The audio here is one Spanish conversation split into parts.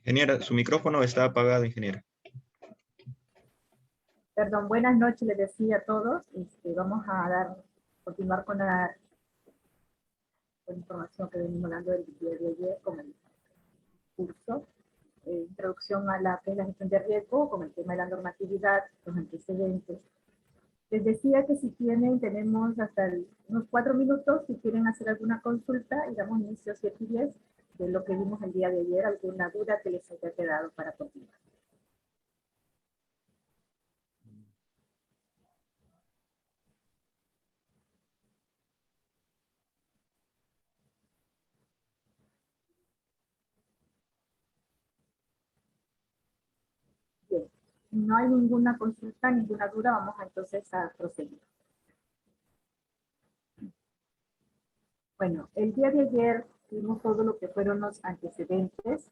Ingeniera, su micrófono está apagado, ingeniera. Perdón, buenas noches, les decía a todos. Vamos a continuar con la información que venimos dando del día de ayer con el curso. Introducción a la que es la gestión de riesgo, con el tema de la normatividad, los antecedentes. Les decía que si tenemos hasta unos 4 minutos, si quieren hacer alguna consulta, y damos inicio a 7 y 10 de lo que vimos el día de ayer, alguna duda que les haya quedado para continuar. Bien, si no hay ninguna consulta, ninguna duda, vamos entonces a proseguir. Bueno, el día de ayer vimos todo lo que fueron los antecedentes,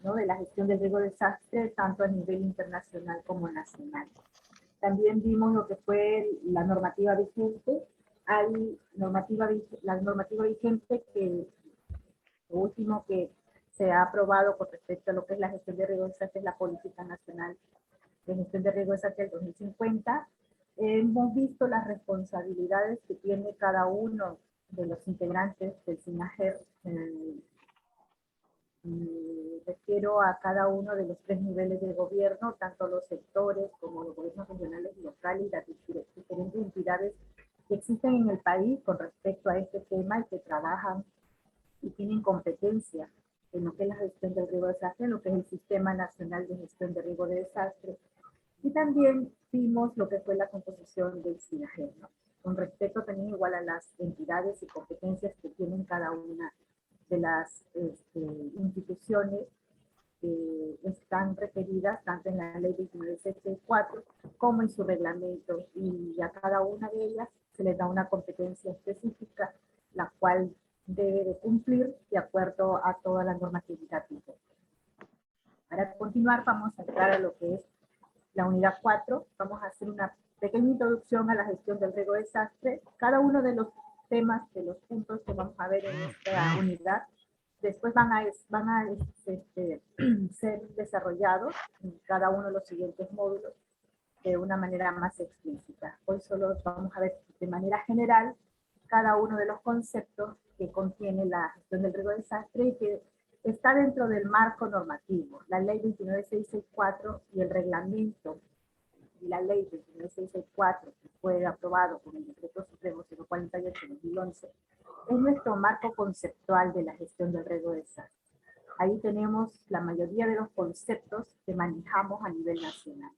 ¿no?, de la gestión del riesgo de desastre, tanto a nivel internacional como nacional. También vimos lo que fue la normativa vigente. Hay la normativa vigente que lo último que se ha aprobado con respecto a lo que es la gestión de riesgo de desastre es la Política Nacional de Gestión de Riesgo de Desastre del 2050. Hemos visto las responsabilidades que tiene cada uno de los integrantes del SINAGER. Refiero a cada uno de los 3 niveles de gobierno, tanto los sectores como los gobiernos regionales y locales y las diferentes entidades que existen en el país con respecto a este tema y que trabajan y tienen competencia en lo que es la gestión del riesgo de desastre, en lo que es el Sistema Nacional de Gestión de Riesgo de Desastre. Y también vimos lo que fue la composición del SINAGER, ¿no?, con respecto también igual a las entidades y competencias que tienen cada una de las instituciones que están referidas tanto en la ley 2964 como en su reglamento, y a cada una de ellas se les da una competencia específica, la cual debe de cumplir de acuerdo a toda la normatividad vigente. Para continuar, vamos a entrar a lo que es la unidad 4. Vamos a hacer una pequeña introducción a la gestión del riesgo de desastre. Cada uno de los temas, de los puntos que vamos a ver en esta unidad, después van a ser desarrollados en cada uno de los siguientes módulos de una manera más explícita. Hoy solo vamos a ver de manera general cada uno de los conceptos que contiene la gestión del riesgo de desastre y que está dentro del marco normativo, la ley 29664 y el reglamento y la ley 29664, que fue aprobado con el decreto supremo 048/2011, es nuestro marco conceptual de la gestión del riesgo de desastre. Ahí tenemos la mayoría de los conceptos que manejamos a nivel nacional.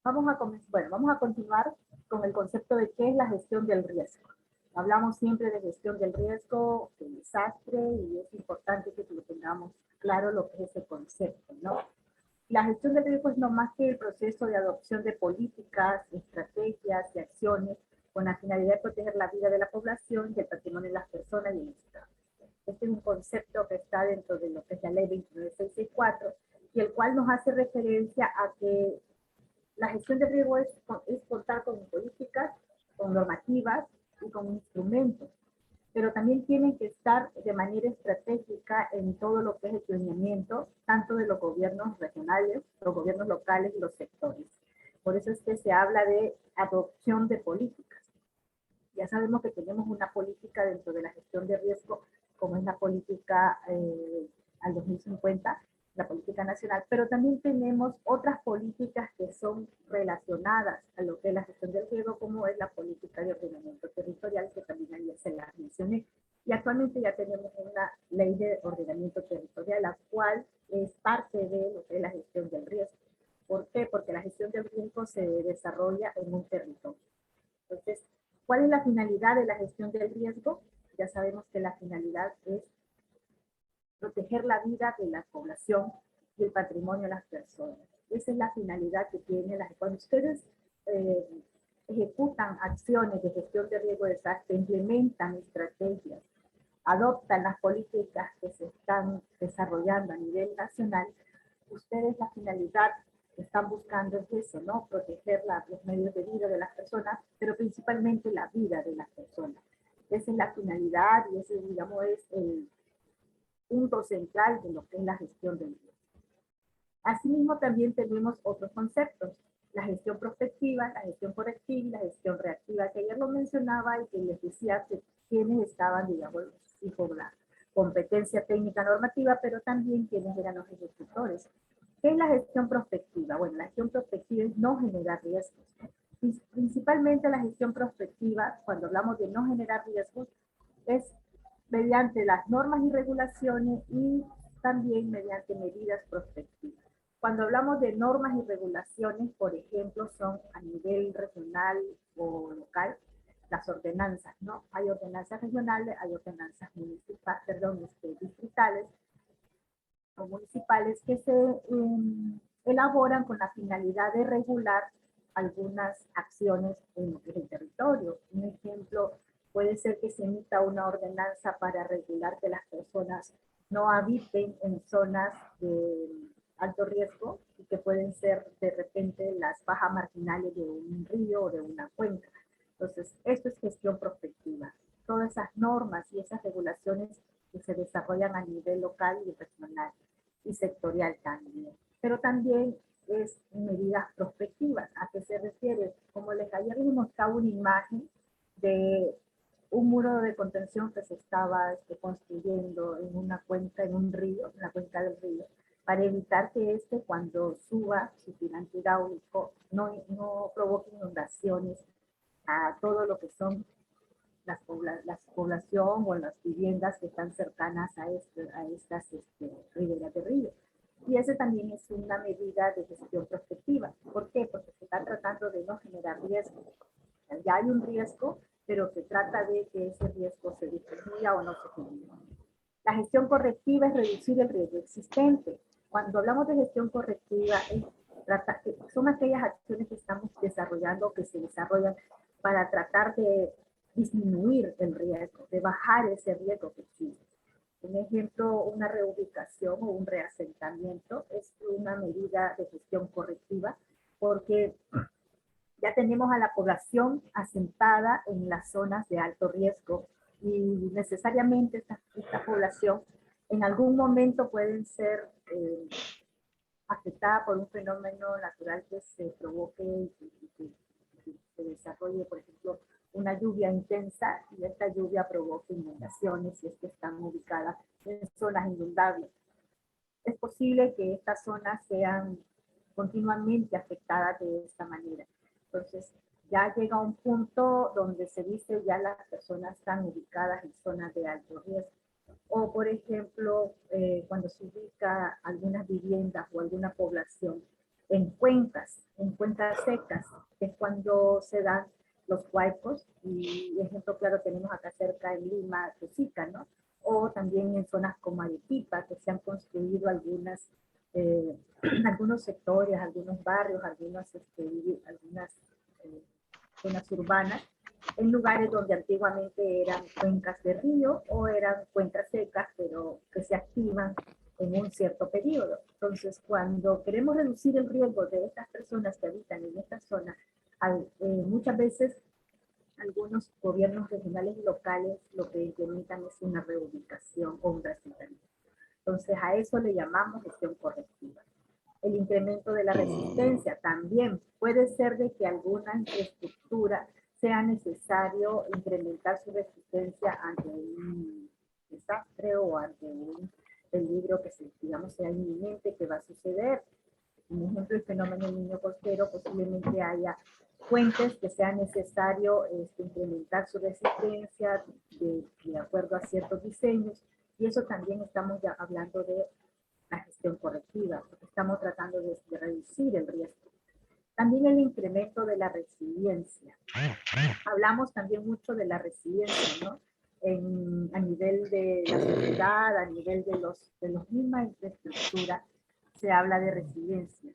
Vamos a continuar con el concepto de qué es la gestión del riesgo. Hablamos siempre de gestión del riesgo, del desastre, y es importante que lo tengamos claro lo que es ese concepto, ¿no? La gestión del riesgo es no más que el proceso de adopción de políticas, estrategias y acciones con la finalidad de proteger la vida de la población y el patrimonio de las personas y el Estado. Este es un concepto que está dentro de lo que es la ley 29664 y el cual nos hace referencia a que la gestión de riesgo es contar con políticas, con normativas y con instrumentos, pero también tienen que estar de manera estratégica en todo lo que es el planeamiento, tanto de los gobiernos regionales, los gobiernos locales y los sectores. Por eso es que se habla de adopción de políticas. Ya sabemos que tenemos una política dentro de la gestión de riesgo, como es la política al 2050, la política nacional, pero también tenemos otras políticas que son relacionadas a lo que es la gestión del riesgo, como es la política de ordenamiento territorial, que también ayer se la mencioné. Y actualmente ya tenemos una ley de ordenamiento territorial, la cual es parte de lo que es la gestión del riesgo. ¿Por qué? Porque la gestión del riesgo se desarrolla en un territorio. Entonces, ¿cuál es la finalidad de la gestión del riesgo? Ya sabemos que la finalidad es proteger la vida de la población y el patrimonio de las personas. Esa es la finalidad que tiene cuando ustedes ejecutan acciones de gestión de riesgo de desastre, implementan estrategias, adoptan las políticas que se están desarrollando a nivel nacional, ustedes la finalidad están buscando es eso, ¿no? Proteger los medios de vida de las personas, pero principalmente la vida de las personas. Esa es la finalidad y ese, digamos, es el punto central de lo que es la gestión del riesgo. Asimismo, también tenemos otros conceptos, la gestión prospectiva, la gestión correctiva y la gestión reactiva, que ayer lo mencionaba y que les decía que quienes estaban, digamos, sí, por la competencia técnica normativa, pero también quienes eran los ejecutores. ¿Qué es la gestión prospectiva? Bueno, la gestión prospectiva es no generar riesgos. Y principalmente la gestión prospectiva, cuando hablamos de no generar riesgos, es mediante las normas y regulaciones y también mediante medidas prospectivas. Cuando hablamos de normas y regulaciones, por ejemplo, son a nivel regional o local, las ordenanzas, ¿no? Hay ordenanzas regionales, hay ordenanzas distritales o municipales que se elaboran con la finalidad de regular algunas acciones en el territorio. Un ejemplo puede ser que se emita una ordenanza para regular que las personas no habiten en zonas de alto riesgo y que pueden ser de repente las bajas marginales de un río o de una cuenca. Entonces, esto es gestión prospectiva. Todas esas normas y esas regulaciones que se desarrollan a nivel local y regional y sectorial también. Pero también es medidas prospectivas. ¿A qué se refiere? Como les ayer les mostraba una imagen de un muro de contención que se estaba construyendo en una cuenca, en un río, en la cuenca del río, para evitar que cuando suba su tirante hidráulico no provoque inundaciones a todo lo que son la población o las viviendas que están cercanas a estas riberas de río. Y esa también es una medida de gestión prospectiva. ¿Por qué? Porque se está tratando de no generar riesgo. Ya hay un riesgo, pero se trata de que ese riesgo se disminuya o no se genere. La gestión correctiva es reducir el riesgo existente. Cuando hablamos de gestión correctiva, son aquellas acciones que estamos desarrollando, que se desarrollan para tratar de disminuir el riesgo, de bajar ese riesgo que existe. Un ejemplo, una reubicación o un reasentamiento es una medida de gestión correctiva porque ya tenemos a la población asentada en las zonas de alto riesgo y necesariamente esta población en algún momento pueden ser afectada por un fenómeno natural que se provoque y que se desarrolle, por ejemplo, una lluvia intensa y esta lluvia provoca inundaciones si es que están ubicadas en zonas inundables. Es posible que estas zonas sean continuamente afectadas de esta manera. Entonces, ya llega un punto donde se dice ya las personas están ubicadas en zonas de alto riesgo. O, por ejemplo, cuando se ubica algunas viviendas o alguna población en cuencas secas, que es cuando se dan los huaicos, y ejemplo claro tenemos acá cerca en Lima, Tusica, ¿no? O también en zonas como Arequipa, que se han construido algunos sectores, algunos barrios, algunas zonas urbanas, en lugares donde antiguamente eran cuencas de río o eran cuencas secas, pero que se activan en un cierto periodo. Entonces, cuando queremos reducir el riesgo de estas personas que habitan en esta zona, muchas veces algunos gobiernos regionales y locales lo que implementan es una reubicación o un reasentamiento. Entonces, a eso le llamamos gestión correctiva. El incremento de la resistencia también puede ser de que alguna infraestructura sea necesario incrementar su resistencia ante un desastre o ante un peligro que digamos sea inminente que va a suceder. Por ejemplo, el fenómeno del niño costero, posiblemente haya puentes que sea necesario incrementar su resistencia de acuerdo a ciertos diseños, y eso también estamos ya hablando de la gestión correctiva, porque estamos tratando de reducir el riesgo. También el incremento de la resiliencia. Hablamos también mucho de la resiliencia, ¿no? A nivel de la sociedad, a nivel de los mismas infraestructuras, se habla de resiliencia.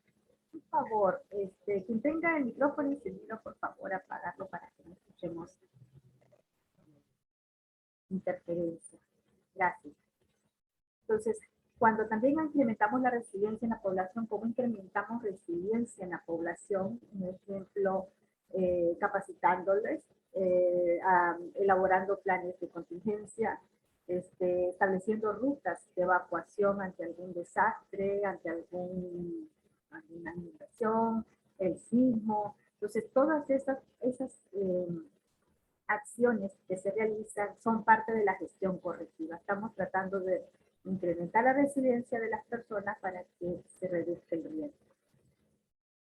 Por favor, quien tenga el micrófono encendido, por favor, apagarlo para que no escuchemos interferencia. Gracias. Entonces, Cuando también incrementamos la resiliencia en la población, ¿cómo incrementamos resiliencia en la población? Un ejemplo, capacitándoles, elaborando planes de contingencia, estableciendo rutas de evacuación ante algún desastre, ante alguna inundación, el sismo. Entonces, todas esas acciones que se realizan son parte de la gestión correctiva. Estamos tratando de incrementar la resiliencia de las personas para que se reduzca el riesgo.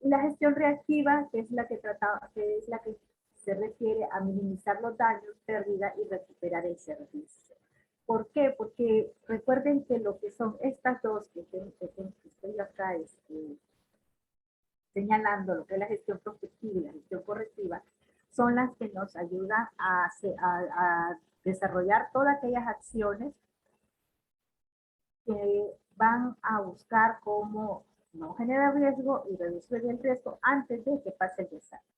Y la gestión reactiva, que es la que se refiere a minimizar los daños, pérdidas y recuperar el servicio. ¿Por qué? Porque recuerden que lo que son estas dos que estoy acá señalando, lo que es la gestión prospectiva y la gestión correctiva, son las que nos ayudan a desarrollar todas aquellas acciones que van a buscar cómo no generar riesgo y reducir el riesgo antes de que pase el desastre.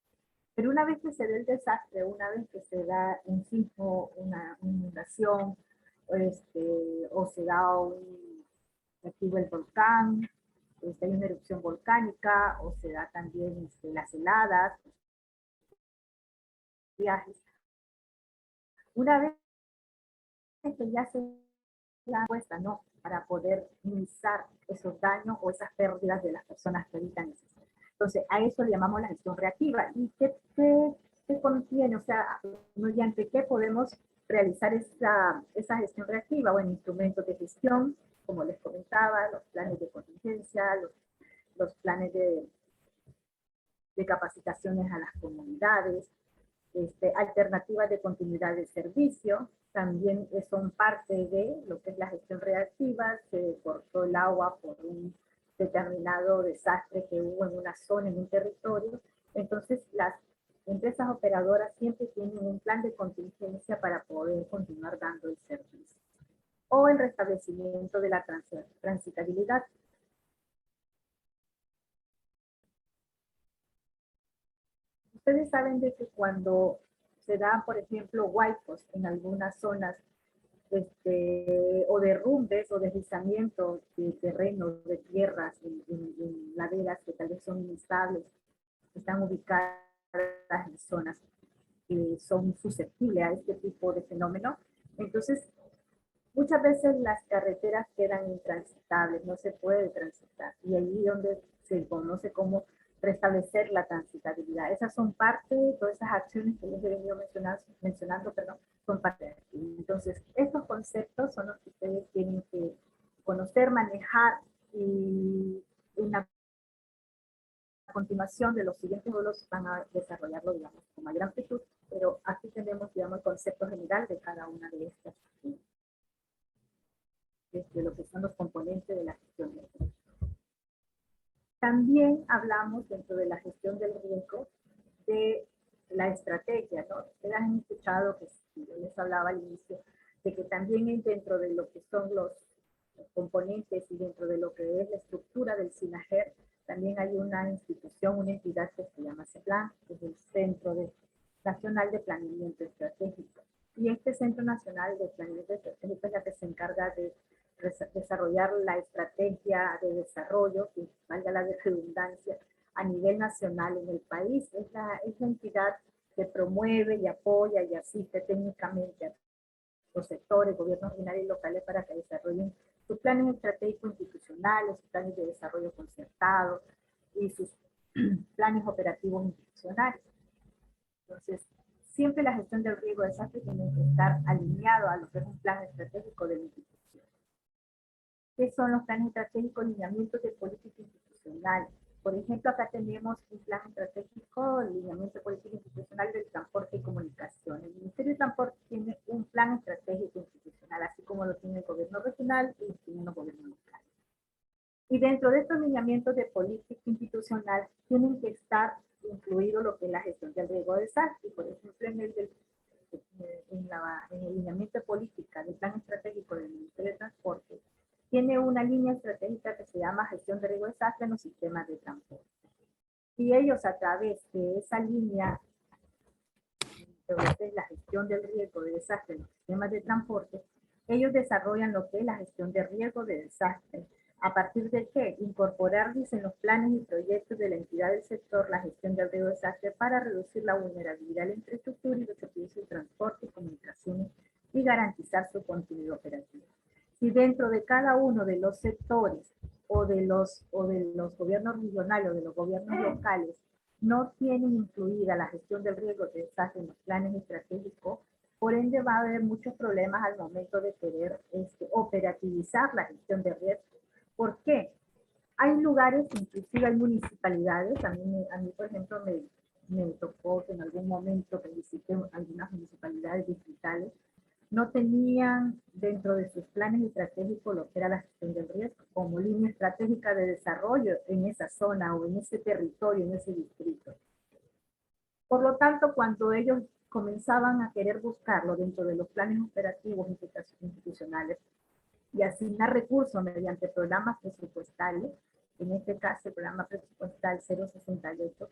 Pero una vez que se dé el desastre, una vez que se da un sismo, una inundación, o se da activa el volcán, hay una erupción volcánica, o se da también las heladas, viajes. Una vez que ya se da puesta, ¿no? Para poder minimizar esos daños o esas pérdidas de las personas que habitan ese sitio. Entonces, a eso le llamamos la gestión reactiva. ¿Y qué contiene? O sea, mediante qué podemos realizar esa gestión reactiva? Bueno, instrumentos de gestión, como les comentaba, los planes de contingencia, los planes de capacitaciones a las comunidades, alternativas de continuidad de servicio, también son parte de lo que es la gestión reactiva. Se cortó el agua por un determinado desastre que hubo en una zona, en un territorio. Entonces, las empresas operadoras siempre tienen un plan de contingencia para poder continuar dando el servicio. O el restablecimiento de la transitabilidad. Ustedes saben de que cuando se dan, por ejemplo, huaicos en algunas zonas, o derrumbes o deslizamientos de terrenos, de tierras, en laderas que tal vez son inestables, están ubicadas en zonas que son susceptibles a este tipo de fenómenos. Entonces, muchas veces las carreteras quedan intransitables, no se puede transitar. Y ahí es donde se conoce como restablecer la transitabilidad. Esas son parte de todas esas acciones que les he venido mencionando, son parte de aquí. Entonces, estos conceptos son los que ustedes tienen que conocer, manejar, y en la continuación de los siguientes módulos van a desarrollarlo, digamos, con mayor amplitud, pero aquí tenemos, digamos, el concepto general de cada una de estas, de lo que son los componentes de la gestión del riesgo. También hablamos dentro de la gestión del riesgo de la estrategia, ¿no? Ustedes han escuchado que yo les hablaba al inicio de que también dentro de lo que son los componentes y dentro de lo que es la estructura del SINAGER, también hay una institución, una entidad que se llama CEPLAN, que es el Centro Nacional de Planeamiento Estratégico. Y este Centro Nacional de Planeamiento Estratégico es la que se encarga de desarrollar la estrategia de desarrollo, que valga la redundancia, a nivel nacional en el país. Es la entidad que promueve y apoya y asiste técnicamente a los sectores, gobiernos regionales y locales para que desarrollen sus planes estratégicos institucionales, sus planes de desarrollo concertado y sus planes operativos institucionales. Entonces, siempre la gestión del riesgo de desastre tiene que estar alineado a lo que es un plan estratégico de la institución. ¿Qué son los planes estratégicos? Lineamientos de política institucional. Por ejemplo, acá tenemos un plan estratégico, lineamiento de política institucional del transporte y comunicación. El Ministerio de Transporte tiene un plan estratégico institucional, así como lo tiene el gobierno regional y tiene los gobiernos locales. Y dentro de estos lineamientos de política institucional tienen que estar incluido lo que es la gestión del riesgo de desastre. Por ejemplo, en el lineamiento de política del plan estratégico del Ministerio de Transporte, tiene una línea estratégica que se llama gestión de riesgo de desastre en los sistemas de transporte. Y ellos, a través de esa línea, de la gestión del riesgo de desastre en los sistemas de transporte, Ellos desarrollan lo que es la gestión de riesgo de desastre. ¿A partir de qué? Incorporarles en los planes y proyectos de la entidad del sector la gestión del riesgo de desastre para reducir la vulnerabilidad de la infraestructura y los servicios de transporte y comunicaciones y garantizar su continuidad operativa. Si dentro de cada uno de los sectores o de los gobiernos regionales o de los gobiernos locales no tienen incluida la gestión del riesgo de desastre en los planes estratégicos, por ende va a haber muchos problemas al momento de querer operativizar la gestión de riesgo. ¿Por qué? Hay lugares, inclusive hay municipalidades, a mí por ejemplo me tocó que en algún momento que visité algunas municipalidades distritales, no tenían dentro de sus planes estratégicos lo que era la gestión del riesgo, como línea estratégica de desarrollo en esa zona o en ese territorio, en ese distrito. Por lo tanto, cuando ellos comenzaban a querer buscarlo dentro de los planes operativos institucionales y asignar recursos mediante programas presupuestales, en este caso el programa presupuestal 068,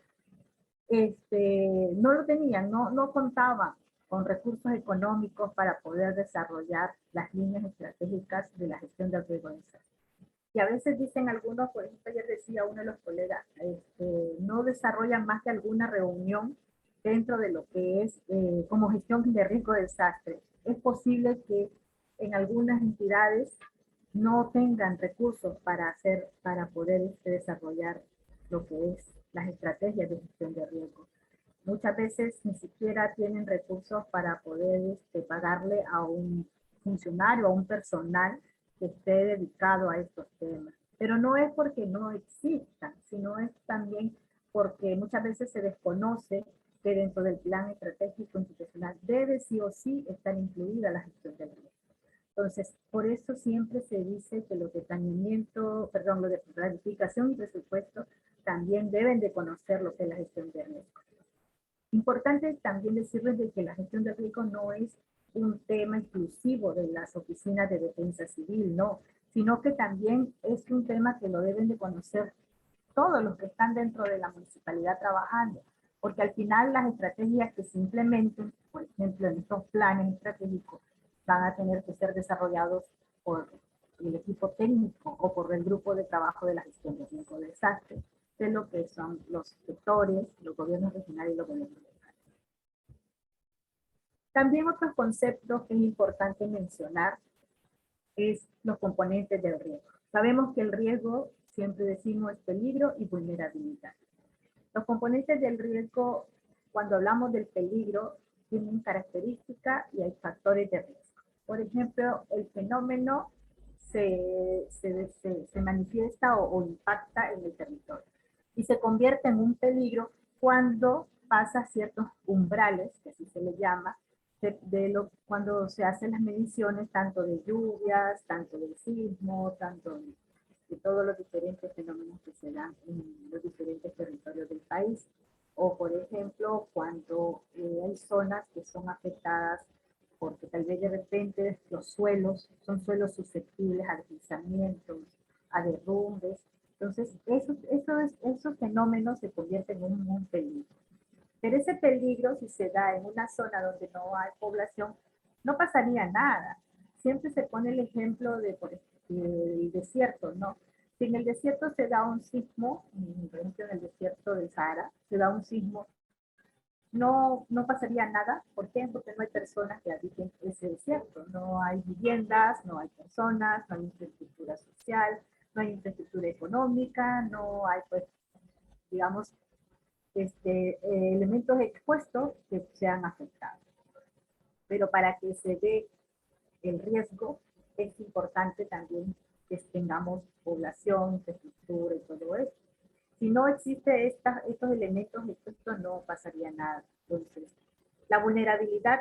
no lo tenían, no contaban con recursos económicos para poder desarrollar las líneas estratégicas de la gestión del riesgo de desastre. Y a veces dicen algunos, por ejemplo, ayer decía uno de los colegas, no desarrollan más que alguna reunión dentro de lo que es como gestión de riesgo de desastre. Es posible que en algunas entidades no tengan recursos para poder desarrollar lo que es las estrategias de gestión de riesgo. Muchas veces ni siquiera tienen recursos para poder pagarle a un funcionario, a un personal que esté dedicado a estos temas. Pero no es porque no existan, sino es también porque muchas veces se desconoce que dentro del plan estratégico institucional debe sí o sí estar incluida la gestión del riesgo. Entonces, por eso siempre se dice que los de planeamiento, perdón, lo de planificación y presupuesto también deben de conocer lo que es la gestión de riesgo. Importante también decirles de que la gestión de riesgo no es un tema exclusivo de las oficinas de defensa civil, no, sino que también es un tema que lo deben de conocer todos los que están dentro de la municipalidad trabajando, porque al final las estrategias que se implementen, por ejemplo, en estos planes estratégicos, van a tener que ser desarrollados por el equipo técnico o por el grupo de trabajo de la gestión de riesgo de desastre, de lo que son los sectores, los gobiernos regionales y los gobiernos locales. También otros conceptos que es importante mencionar es los componentes del riesgo. Sabemos que el riesgo, siempre decimos, es peligro y vulnerabilidad. Los componentes del riesgo, cuando hablamos del peligro, tienen características y hay factores de riesgo. Por ejemplo, el fenómeno se manifiesta o impacta en el territorio y se convierte en un peligro cuando pasa ciertos umbrales, que así se le llama, cuando se hacen las mediciones tanto de lluvias, tanto del sismo, tanto de todos los diferentes fenómenos que se dan en los diferentes territorios del país. O, por ejemplo, cuando hay zonas que son afectadas porque tal vez de repente los suelos son suelos susceptibles a deslizamientos, a derrumbes. Entonces, esos fenómenos se convierten en un peligro. Pero ese peligro, si se da en una zona donde no hay población, no pasaría nada. Siempre se pone el ejemplo de, por ejemplo, el desierto, ¿no? Si en el desierto se da un sismo, por ejemplo en el desierto del Sahara, se da un sismo, no pasaría nada. ¿Por qué? Porque no hay personas que habiten ese desierto. No hay viviendas, no hay personas, no hay infraestructura social, no hay infraestructura económica, no hay, pues, digamos, elementos expuestos que sean afectados. Pero para que se dé el riesgo, es importante también que tengamos población, infraestructura y todo eso. Si no existe estos elementos, esto no pasaría nada. Entonces, la vulnerabilidad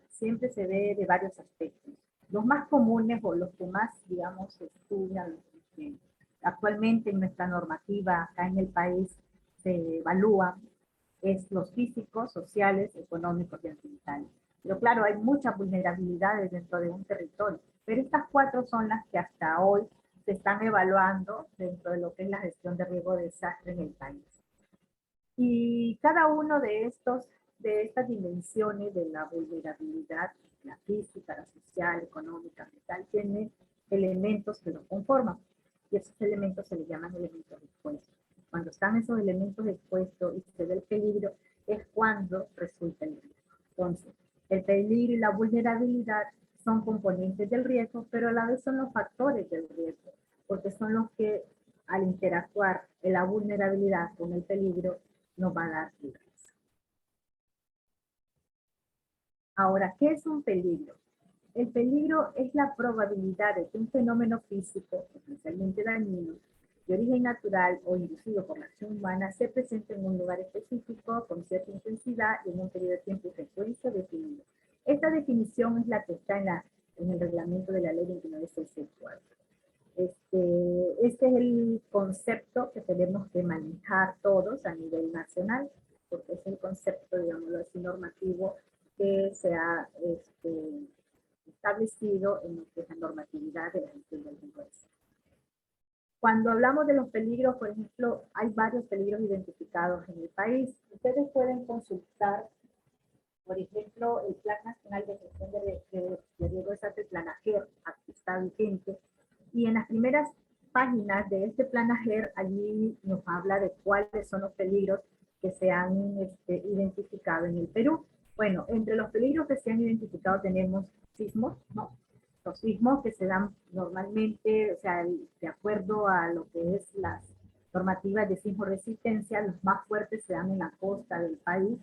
siempre se ve de varios aspectos. Los más comunes o los que más, digamos, se estudian, que actualmente en nuestra normativa acá en el país se evalúan, es los físicos, sociales, económicos y ambientales. Pero claro, hay muchas vulnerabilidades dentro de un territorio, pero estas cuatro son las que hasta hoy se están evaluando dentro de lo que es la gestión de riesgo de desastre en el país. Y cada uno de estos de estas dimensiones de la vulnerabilidad, la física, la social, económica, mental, tiene elementos que lo conforman. Y esos elementos se les llaman elementos expuestos. Cuando están esos elementos expuestos y se ve el peligro, es cuando resulta el riesgo. Entonces, el peligro y la vulnerabilidad son componentes del riesgo, pero a la vez son los factores del riesgo, porque son los que al interactuar en la vulnerabilidad con el peligro nos va a dar el riesgo. Ahora, ¿qué es un peligro? El peligro es la probabilidad de que un fenómeno físico, potencialmente dañino, de origen natural o inducido por la acción humana, se presente en un lugar específico con cierta intensidad y en un periodo de tiempo y frecuencia definido. Esta definición es la que está en el reglamento de la ley 29664. Este es el concepto que tenemos que manejar todos a nivel nacional, porque es el concepto, digámoslo así, normativo que se ha establecido en lo que es la normatividad de la gestión del riesgo. Cuando hablamos de los peligros, por ejemplo, hay varios peligros identificados en el país. Ustedes pueden consultar, por ejemplo, el Plan Nacional de Gestión de Riesgo Desastre, el Plan AGER, que está vigente, y en las primeras páginas de este Plan AGER, allí nos habla de cuáles son los peligros que se han identificado en el Perú. Bueno, entre los peligros que se han identificado tenemos sismos, ¿no? Los sismos que se dan normalmente, o sea, de acuerdo a lo que es las normativas de sismo resistencia, los más fuertes se dan en la costa del país,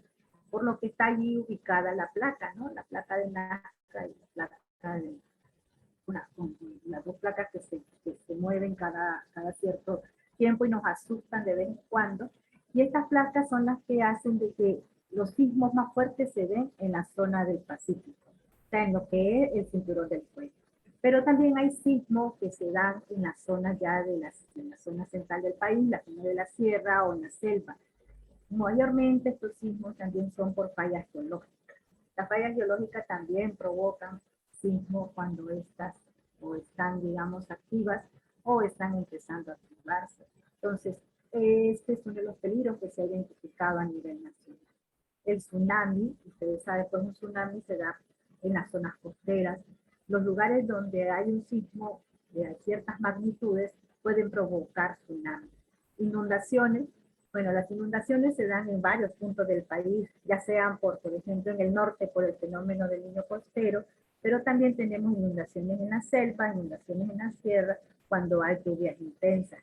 por lo que está allí ubicada la placa, ¿no? La placa de Nazca y la placa de las dos placas que se mueven cada cierto tiempo y nos asustan de vez en cuando. Y estas placas son las que hacen de que los sismos más fuertes se den en la zona del Pacífico, o sea, en lo que es el cinturón del fuego. Pero también hay sismos que se dan en la zona ya en la zona central del país, la zona de la sierra o en la selva. Mayormente estos sismos también son por fallas geológicas. Las fallas geológicas también provocan sismos cuando estas o están, digamos, activas o están empezando a activarse. Entonces, este es uno de los peligros que se ha identificado a nivel nacional. El tsunami, ustedes saben, pues un tsunami se da en las zonas costeras. Los lugares donde hay un sismo de ciertas magnitudes pueden provocar tsunamis. Inundaciones, bueno, las inundaciones se dan en varios puntos del país, ya sean por ejemplo, en el norte por el fenómeno del niño costero, pero también tenemos inundaciones en la selva, inundaciones en la sierra, cuando hay lluvias intensas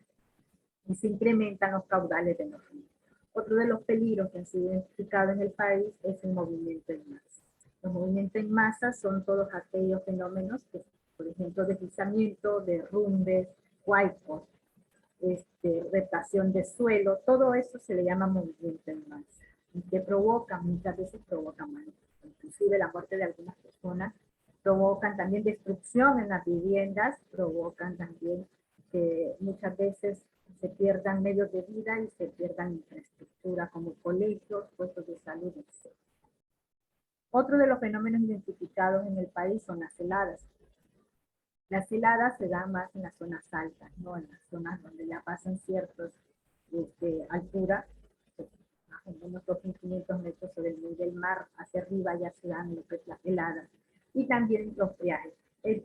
y se incrementan los caudales de los ríos. Otro de los peligros que han sido identificados en el país es el movimiento en masa. Los movimientos en masa son todos aquellos fenómenos que, por ejemplo, deslizamiento, derrumbes, huaicos, reptación de suelo, todo eso se le llama movimiento en masa. Y que provoca, muchas veces provoca muerte, inclusive la muerte de algunas personas, provocan también destrucción en las viviendas, provocan también que muchas veces se pierdan medios de vida y se pierdan infraestructura como colegios, puestos de salud, etc. Otro de los fenómenos identificados en el país son las heladas. Las heladas se dan más en las zonas altas, ¿no? En las zonas donde ya pasan ciertas altura, más o menos 2.500 metros sobre el nivel del mar, hacia arriba ya se dan lo que es las heladas. Y también los friajes.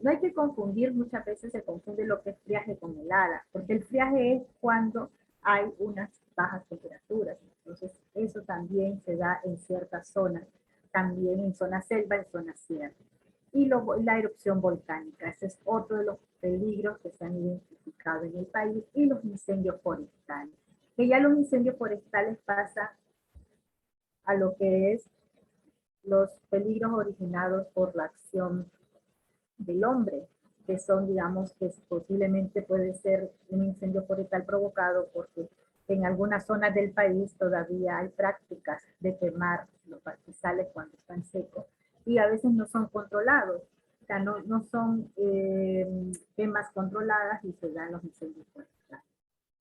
No hay que confundir, muchas veces se confunde lo que es friaje con helada, porque el friaje es cuando hay unas bajas temperaturas. Entonces, eso también se da en ciertas zonas, también en zona selva, en zona sierra. Y la erupción volcánica, ese es otro de los peligros que se han identificado en el país, y los incendios forestales. Que ya los incendios forestales pasan a lo que es los peligros originados por la acción del hombre, que son, digamos, que posiblemente puede ser un incendio forestal provocado porque en algunas zonas del país todavía hay prácticas de quemar los pastizales cuando están secos y a veces no son controlados, o sea, no son quemas controladas y se dan los incendios forestales.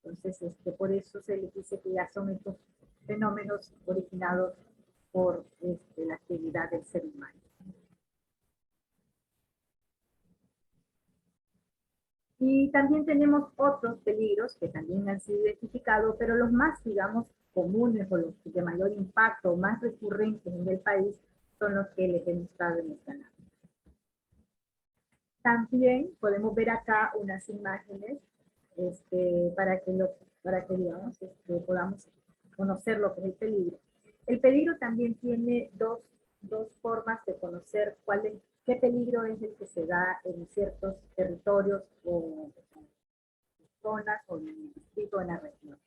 Entonces, por eso se les dice que ya son estos fenómenos originados por la actividad del ser humano. Y también tenemos otros peligros que también han sido identificados, pero los más, digamos, comunes o los de mayor impacto o más recurrentes en el país son los que les he mostrado en esta lámina. También podemos ver acá unas imágenes para que digamos, podamos conocer lo que es el peligro. El peligro también tiene dos formas de conocer qué peligro es el que se da en ciertos territorios o zonas o en el distrito, en la región.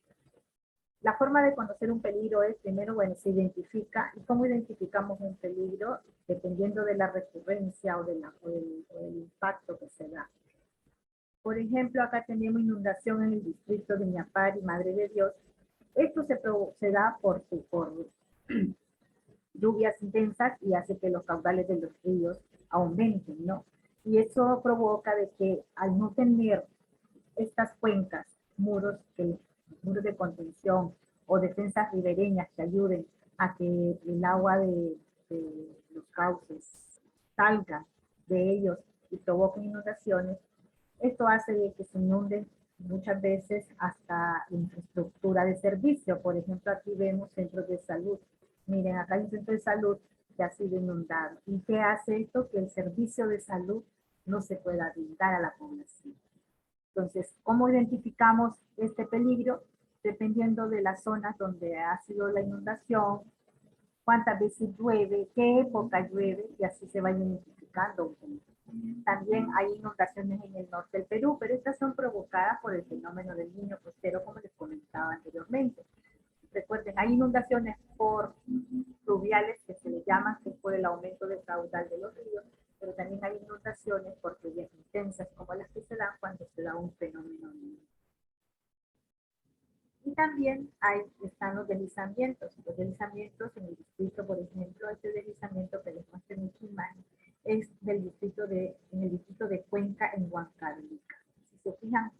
La forma de conocer un peligro es, primero, bueno, se identifica. ¿Y cómo identificamos un peligro? Dependiendo de la recurrencia o del impacto que se da. Por ejemplo, acá tenemos inundación en el distrito de Ñapar y Madre de Dios. Esto se da por lluvias intensas y hace que los caudales de los ríos aumenten, ¿no? Y eso provoca de que al no tener estas cuencas, muros de contención o defensas ribereñas que ayuden a que el agua de los cauces salga de ellos y provoquen inundaciones, esto hace de que se inunden muchas veces hasta infraestructura de servicio. Por ejemplo, aquí vemos centros de salud. Miren, acá hay un centro de salud que ha sido inundado. ¿Y qué hace esto? Que el servicio de salud no se pueda brindar a la población. Entonces, ¿cómo identificamos este peligro? Dependiendo de las zonas donde ha sido la inundación, cuántas veces llueve, qué época llueve, y así se va identificando. También hay inundaciones en el norte del Perú, pero estas son provocadas por el fenómeno del Niño costero, como les comentaba anteriormente. Recuerden, hay inundaciones por fluviales, que se le llaman, que es por el aumento del caudal de los ríos, pero también hay inundaciones por lluvias intensas, como las que se dan cuando se da un fenómeno niño. Y también están los deslizamientos. Los deslizamientos en el distrito, por ejemplo, este deslizamiento que les muestro en esta imagen es en el distrito de Cuenca, en Huancavelica. Si se fijan,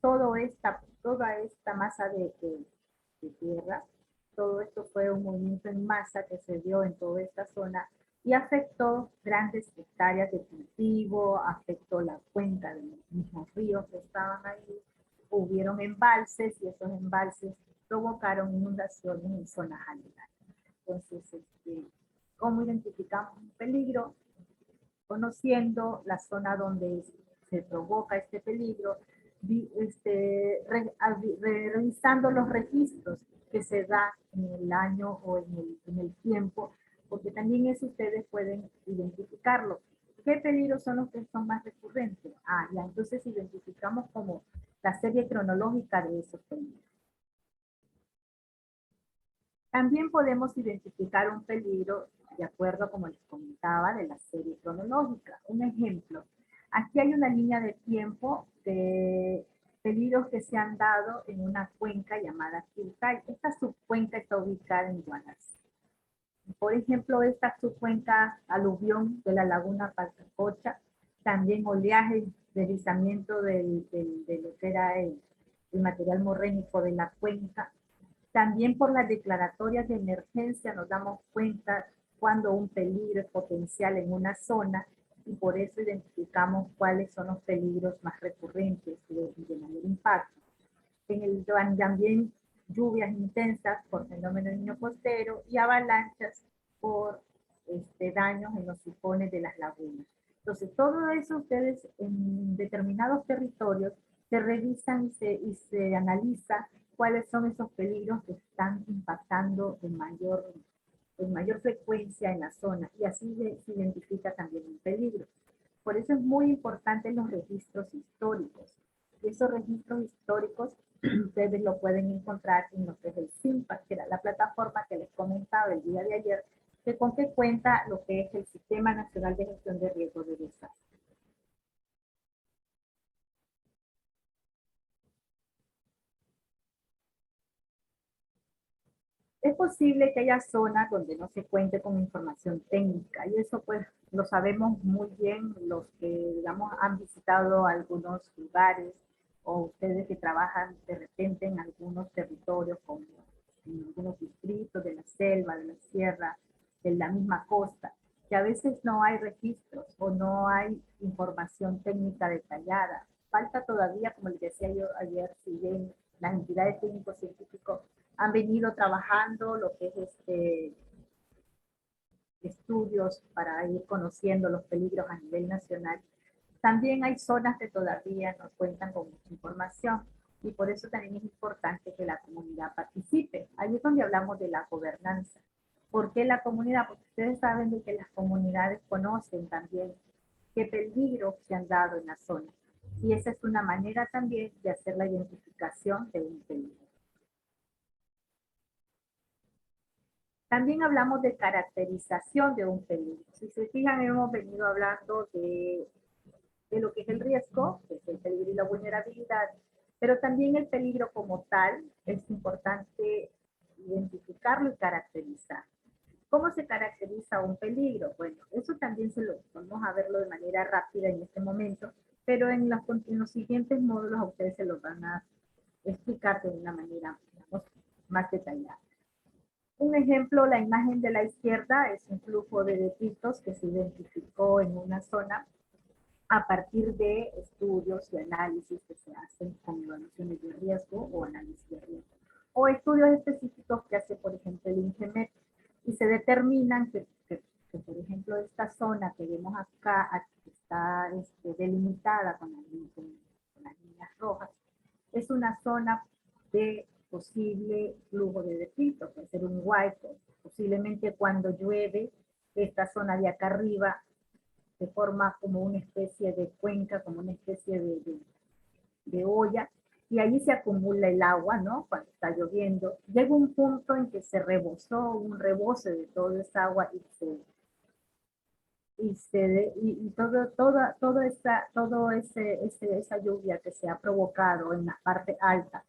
toda esta masa de tierra, todo esto fue un movimiento en masa que se dio en toda esta zona y afectó grandes hectáreas de cultivo, afectó la cuenca de los mismos ríos que estaban ahí, hubieron embalses y esos embalses provocaron inundaciones en zonas aledañas. Entonces, ¿cómo identificamos un peligro? Conociendo la zona donde se provoca este peligro, revisando los registros que se da en el año o en el tiempo, porque también eso ustedes pueden identificarlo. ¿Qué peligros son los que son más recurrentes? Ya entonces identificamos como la serie cronológica de esos peligros. También podemos identificar un peligro de acuerdo, como les comentaba, de la serie cronológica. Un ejemplo, aquí hay una línea de tiempo de peligros que se han dado en una cuenca llamada Quilcay. Esta subcuenca está ubicada en Guanací. Por ejemplo, esta subcuenca aluvión de la laguna Palcacocha, también oleaje, deslizamiento de lo que era el material morrénico de la cuenca. También por las declaratorias de emergencia nos damos cuenta cuando un peligro es potencial en una zona y por eso identificamos cuáles son los peligros más recurrentes de mayor impacto. También lluvias intensas por fenómeno del Niño costero y avalanchas por daños en los sifones de las lagunas. Entonces, todo eso ustedes en determinados territorios se revisan y se analiza cuáles son esos peligros que están impactando en mayor frecuencia en la zona y así se identifica también un peligro. Por eso es muy importante los registros históricos. Y esos registros históricos ustedes lo pueden encontrar en lo que es el SIMPAC, que era la plataforma que les comentaba el día de ayer, que con que cuenta lo que es el Sistema Nacional de Gestión de Riesgos de Desastre. Es posible que haya zonas donde no se cuente con información técnica y eso pues lo sabemos muy bien los que digamos han visitado algunos lugares o ustedes que trabajan de repente en algunos territorios como en algunos distritos de la selva, de la sierra, de la misma costa, que a veces no hay registros o no hay información técnica detallada. Falta todavía, como les decía yo ayer, si bien las entidades técnico-científicas han venido trabajando lo que es estudios para ir conociendo los peligros a nivel nacional. También hay zonas que todavía no cuentan con mucha información y por eso también es importante que la comunidad participe. Ahí es donde hablamos de la gobernanza. ¿Por qué la comunidad? Porque ustedes saben de que las comunidades conocen también qué peligros se han dado en la zona. Y esa es una manera también de hacer la identificación de un peligro. También hablamos de caracterización de un peligro. Si se fijan, hemos venido hablando de lo que es el riesgo, que es el peligro y la vulnerabilidad, pero también el peligro como tal es importante identificarlo y caracterizar. ¿Cómo se caracteriza un peligro? Bueno, eso también vamos a verlo de manera rápida en este momento, pero en los siguientes módulos a ustedes se los van a explicar de una manera, digamos, más detallada. Un ejemplo, la imagen de la izquierda es un flujo de detritos que se identificó en una zona a partir de estudios y análisis que se hacen con evaluaciones de riesgo o análisis de riesgo. O estudios específicos que hace, por ejemplo, el INGEMET y se determinan que, por ejemplo, esta zona que vemos acá, que está delimitada con las líneas rojas, es una zona de posible flujo de detritos, puede ser un huaico. Posiblemente cuando llueve, esta zona de acá arriba se forma como una especie de cuenca, como una especie de olla, y allí se acumula el agua, ¿no? Cuando está lloviendo. Llega un punto en que se rebosó, un rebose de toda esa agua y esa lluvia que se ha provocado en la parte alta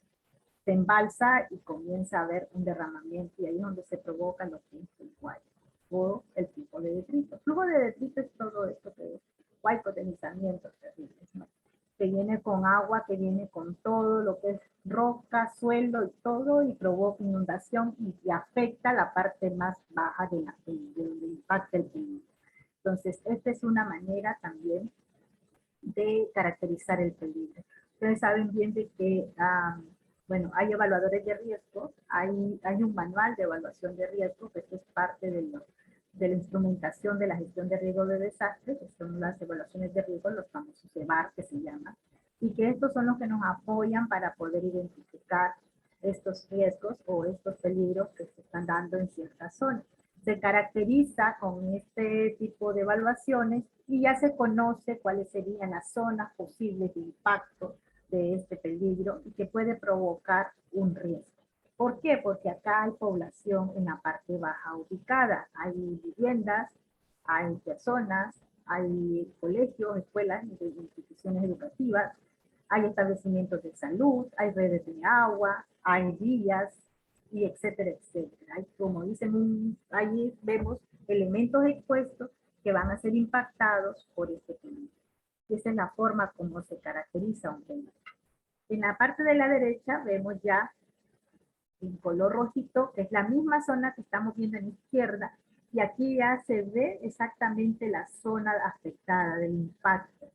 se embalsa y comienza a haber un derramamiento y ahí es donde se provoca lo que es el huaico o el flujo de detrito. El flujo de detrito es todo esto que es huaico, deslizamientos terribles, ¿no? Que viene con agua, que viene con todo lo que es roca, suelo y todo y provoca inundación y afecta la parte más baja del impacto del peligro. Entonces, esta es una manera también de caracterizar el peligro. Ustedes saben bien de que bueno, hay evaluadores de riesgo, hay un manual de evaluación de riesgo, que esto es parte de la instrumentación de la gestión de riesgo de desastres, que son las evaluaciones de riesgo, los famosos EVAR que se llaman, y que estos son los que nos apoyan para poder identificar estos riesgos o estos peligros que se están dando en ciertas zonas. Se caracteriza con este tipo de evaluaciones y ya se conoce cuáles serían las zonas posibles de impacto de este peligro y que puede provocar un riesgo. ¿Por qué? Porque acá hay población en la parte baja ubicada. Hay viviendas, hay personas, hay colegios, escuelas, instituciones educativas, hay establecimientos de salud, hay redes de agua, hay vías, y etcétera, etcétera. Hay, como dicen, ahí vemos elementos expuestos que van a ser impactados por este peligro. Y esa es la forma como se caracteriza un peligro. En la parte de la derecha vemos ya en color rojito, que es la misma zona que estamos viendo en la izquierda, y aquí ya se ve exactamente la zona afectada del impacto.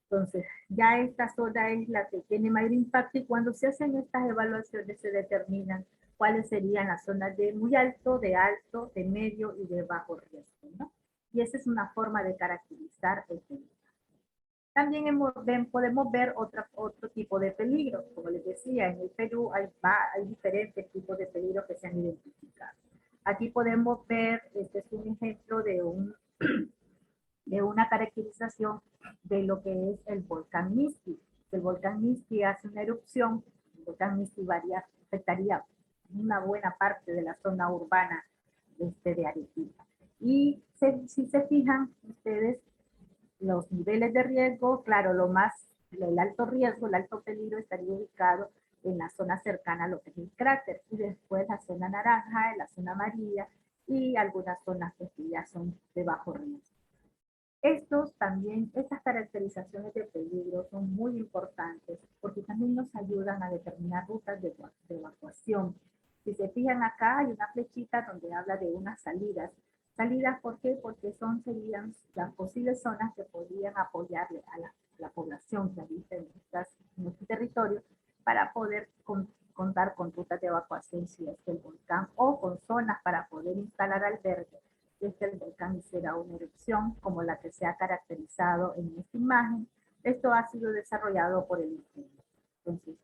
Entonces, ya esta zona es la que tiene mayor impacto y cuando se hacen estas evaluaciones se determinan cuáles serían las zonas de muy alto, de medio y de bajo riesgo, ¿no? Y esa es una forma de caracterizar el peligro. También podemos ver otro tipo de peligro. Como les decía, en el Perú hay diferentes tipos de peligros que se han identificado. Aquí podemos ver, este es un ejemplo de una caracterización de lo que es el volcán Misti. El volcán Misti hace una erupción, el volcán Misti afectaría una buena parte de la zona urbana de Arequipa. Y si se fijan ustedes, los niveles de riesgo, claro, el alto riesgo, el alto peligro estaría ubicado en la zona cercana a lo que es el cráter, y después la zona naranja, la zona amarilla, y algunas zonas que ya son de bajo riesgo. Estas caracterizaciones de peligro son muy importantes porque también nos ayudan a determinar rutas de evacuación. Si se fijan acá hay una flechita donde habla de unas salidas. ¿Salidas por qué? Porque serían las posibles zonas que podrían apoyarle a la población que habita en este territorio para poder contar con rutas de evacuación si es que el volcán o con zonas para poder instalar albergues si es que el volcán hiciera una erupción como la que se ha caracterizado en esta imagen. Esto ha sido desarrollado por el ingeniero. Entonces,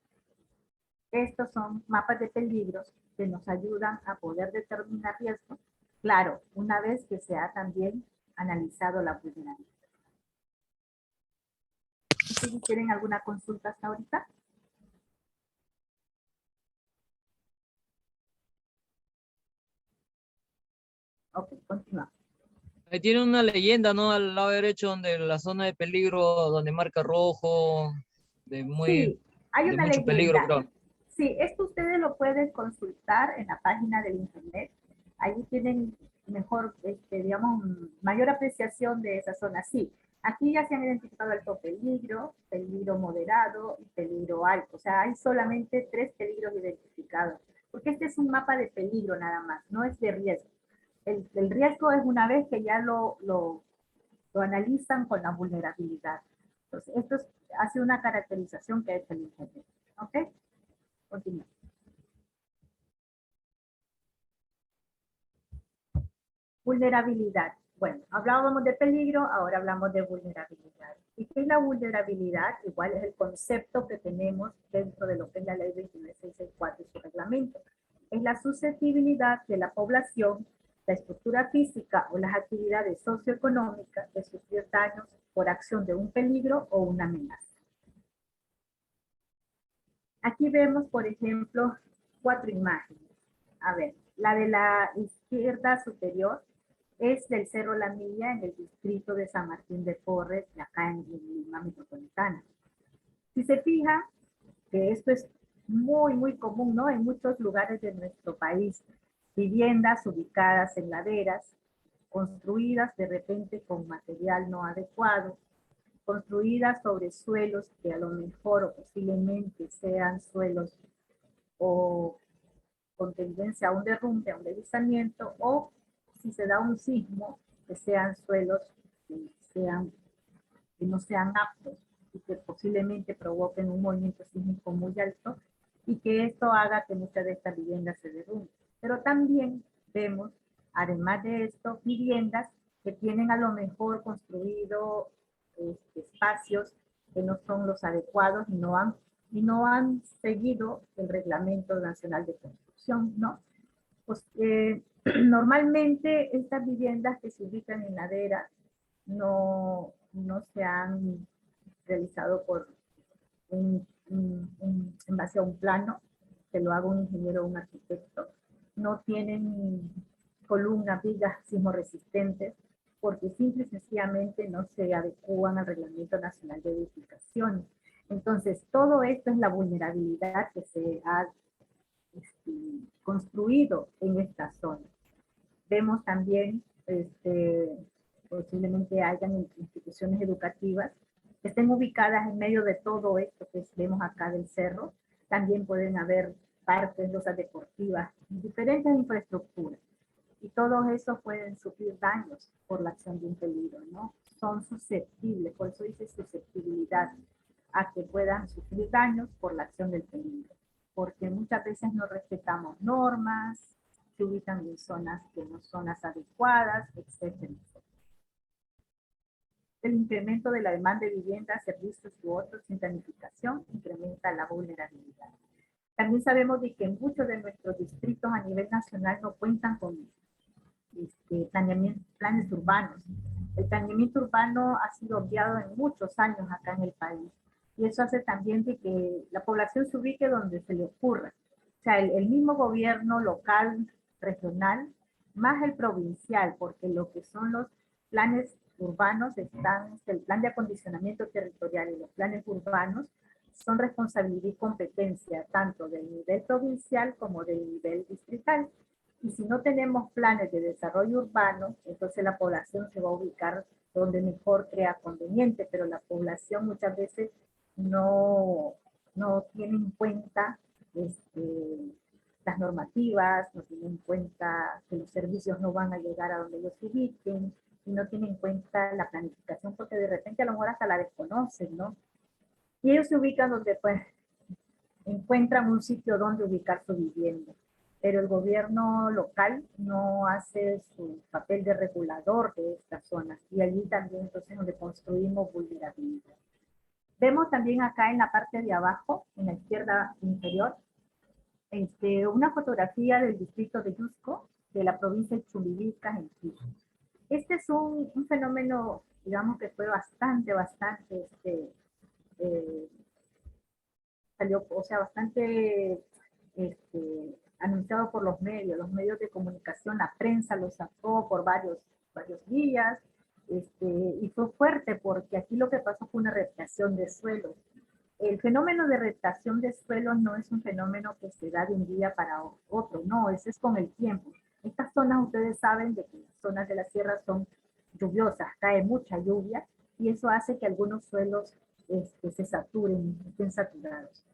estos son mapas de peligros que nos ayudan a poder determinar riesgos. Claro, una vez que se ha también analizado la vulnerabilidad. ¿Ustedes tienen alguna consulta hasta ahorita? Ok, continuamos. Ahí tiene una leyenda, ¿no? Al lado derecho, donde la zona de peligro, donde marca rojo, Sí, hay de una mucho peligro, leyenda. creo. Sí, esto ustedes lo pueden consultar en la página del internet. Allí tienen mejor, digamos, mayor apreciación de esa zona. Sí, aquí ya se han identificado alto peligro, peligro moderado y peligro alto. O sea, hay solamente 3 peligros identificados. Porque este es un mapa de peligro nada más, no es de riesgo. El riesgo es una vez que ya lo analizan con la vulnerabilidad. Entonces, esto hace una caracterización que ha hecho el ingeniero. ¿Ok? Continúa. Vulnerabilidad. Bueno, hablábamos de peligro, ahora hablamos de vulnerabilidad. ¿Y qué es la vulnerabilidad? Igual es el concepto que tenemos dentro de lo que es la ley 29664 y su reglamento. Es la susceptibilidad de la población, la estructura física o las actividades socioeconómicas de sufrir daños por acción de un peligro o una amenaza. Aquí vemos, por ejemplo, 4 imágenes. A ver, la de la izquierda superior es del Cerro La Milla en el distrito de San Martín de Porres, acá en Lima Metropolitana. Si se fija, que esto es muy común, ¿no? En muchos lugares de nuestro país, viviendas ubicadas en laderas, construidas de repente con material no adecuado, construidas sobre suelos que a lo mejor o posiblemente sean suelos o con tendencia a un derrumbe, a un deslizamiento, o si se da un sismo, que sean suelos que no sean aptos y que posiblemente provoquen un movimiento sísmico muy alto y que esto haga que muchas de estas viviendas se derrumben. Pero también vemos, además de esto, viviendas que tienen a lo mejor construido espacios que no son los adecuados y no han seguido el Reglamento Nacional de Construcción, ¿no? Pues, normalmente estas viviendas que se ubican en laderas no se han realizado por en base a un plano, que lo haga un ingeniero o un arquitecto. No tienen columnas, vigas sismoresistentes, porque simple y sencillamente no se adecúan al Reglamento Nacional de Edificaciones. Entonces, todo esto es la vulnerabilidad que se ha construido en esta zona. Vemos también, posiblemente hayan instituciones educativas que estén ubicadas en medio de todo esto que vemos acá del cerro. También pueden haber parques, losas deportivas, diferentes infraestructuras. Y todos esos pueden sufrir daños por la acción de un peligro, ¿no? Son susceptibles, por eso dice susceptibilidad, a que puedan sufrir daños por la acción del peligro. Porque muchas veces no respetamos normas, se ubican en zonas que no son las adecuadas, etcétera. El incremento de la demanda de viviendas, servicios u otros sin planificación incrementa la vulnerabilidad. También sabemos de que muchos de nuestros distritos a nivel nacional no cuentan con planes urbanos. El planeamiento urbano ha sido obviado en muchos años acá en el país. Y eso hace también de que la población se ubique donde se le ocurra. O sea, el mismo gobierno local, regional, más el provincial, porque lo que son los planes urbanos están, el plan de acondicionamiento territorial y los planes urbanos son responsabilidad y competencia tanto del nivel provincial como del nivel distrital. Y si no tenemos planes de desarrollo urbano, entonces la población se va a ubicar donde mejor crea conveniente, pero la población muchas veces no tiene en cuenta las normativas, no tiene en cuenta que los servicios no van a llegar a donde ellos se ubiquen, y no tiene en cuenta la planificación, porque de repente a lo mejor hasta la desconocen, ¿no? Y ellos se ubican donde pues encuentran un sitio donde ubicar su vivienda, pero el gobierno local no hace su papel de regulador de estas zonas, y allí también entonces donde construimos vulnerabilidad. Vemos también acá en la parte de abajo, en la izquierda inferior, una fotografía del distrito de Yusco, de la provincia de Chumbivilcas, en Chile. Este es un fenómeno, digamos que fue bastante, salió, o sea, bastante anunciado por los medios de comunicación, la prensa lo sacó por varios días, y fue fuerte porque aquí lo que pasó fue una recreación de suelos. El fenómeno de recreación de suelos no es un fenómeno que se da de un día para otro, no, eso es con el tiempo. Estas zonas, ustedes saben de que las zonas de la sierra son lluviosas, cae mucha lluvia, y eso hace que algunos suelos se saturen, estén saturados.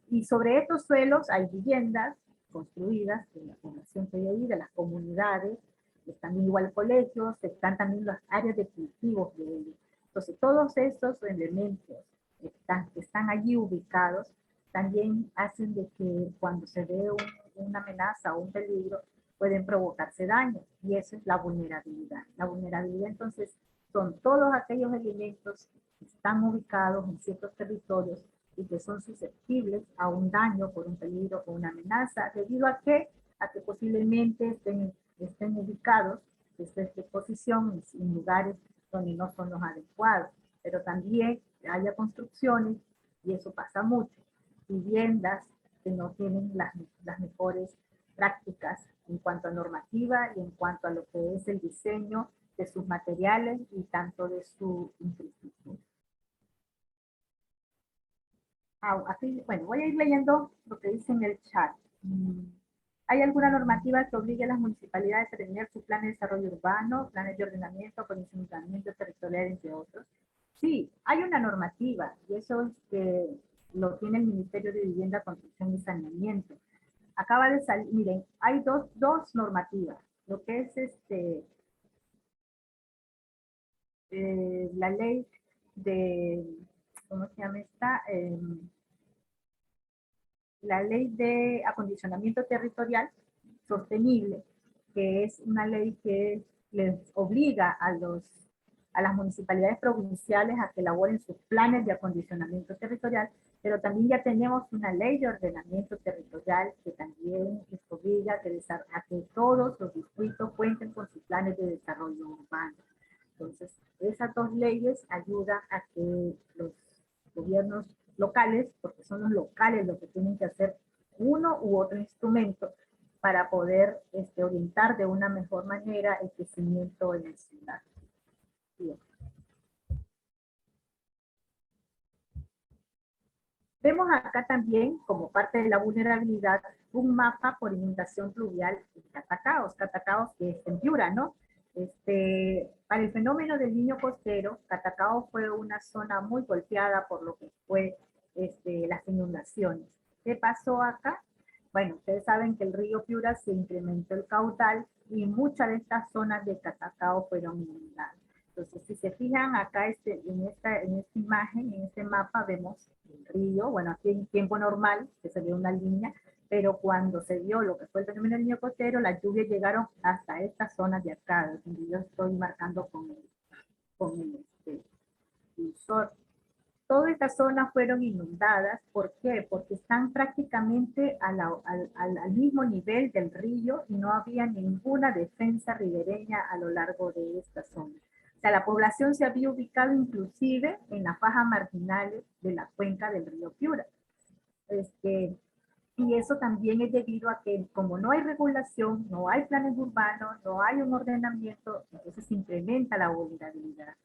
Y sobre estos suelos hay viviendas construidas de la población que hay ahí, de las comunidades, están igual colegios, están también las áreas de cultivos de ellos. Entonces, todos estos elementos que están allí ubicados también hacen de que cuando se ve una amenaza o un peligro, pueden provocarse daños, y eso es la vulnerabilidad. La vulnerabilidad, entonces, son todos aquellos elementos que están ubicados en ciertos territorios y que son susceptibles a un daño por un peligro o una amenaza, debido a que posiblemente estén ubicados desde esta posición en lugares donde no son los adecuados, pero también haya construcciones, y eso pasa mucho, viviendas que no tienen las mejores prácticas en cuanto a normativa y en cuanto a lo que es el diseño de sus materiales y tanto de su infraestructura. Así, bueno, voy a ir leyendo lo que dice en el chat. ¿Hay alguna normativa que obligue a las municipalidades a tener sus planes de desarrollo urbano, planes de ordenamiento, acondicionamiento territorial, entre otros? Sí, hay una normativa, y eso lo tiene el Ministerio de Vivienda, Construcción y Saneamiento. Acaba de salir, miren, hay dos normativas. Lo que es la ley de, ¿cómo se llama esta? La ley de acondicionamiento territorial sostenible, que es una ley que les obliga a las municipalidades provinciales a que elaboren sus planes de acondicionamiento territorial, pero también ya tenemos una ley de ordenamiento territorial que también les obliga a que todos los distritos cuenten con sus planes de desarrollo urbano. Entonces, esas dos leyes ayudan a que los gobiernos locales, porque son los locales los que tienen que hacer uno u otro instrumento para poder orientar de una mejor manera el crecimiento en la ciudad. Bien. Vemos acá también, como parte de la vulnerabilidad, un mapa por inundación pluvial en Catacaos. Catacaos, que es en Piura, ¿no? Para el fenómeno del Niño Costero, Catacaos fue una zona muy golpeada por lo que fue las inundaciones. ¿Qué pasó acá? Bueno, ustedes saben que el río Piura se incrementó el caudal y muchas de estas zonas de Catacaos fueron inundadas. Entonces, si se fijan acá en esta imagen, en este mapa, vemos el río, bueno, aquí en tiempo normal, que se ve una línea, pero cuando se vio lo que fue el fenómeno del Niño Costero, las lluvias llegaron hasta estas zonas de acá, donde yo estoy marcando con el cursor. Todas estas zonas fueron inundadas. ¿Por qué? Porque están prácticamente al mismo nivel del río y no había ninguna defensa ribereña a lo largo de esta zona. O sea, la población se había ubicado inclusive en las fajas marginales de la cuenca del río Piura. Y eso también es debido a que como no hay regulación, no hay planes urbanos, no hay un ordenamiento, entonces se incrementa la vulnerabilidad.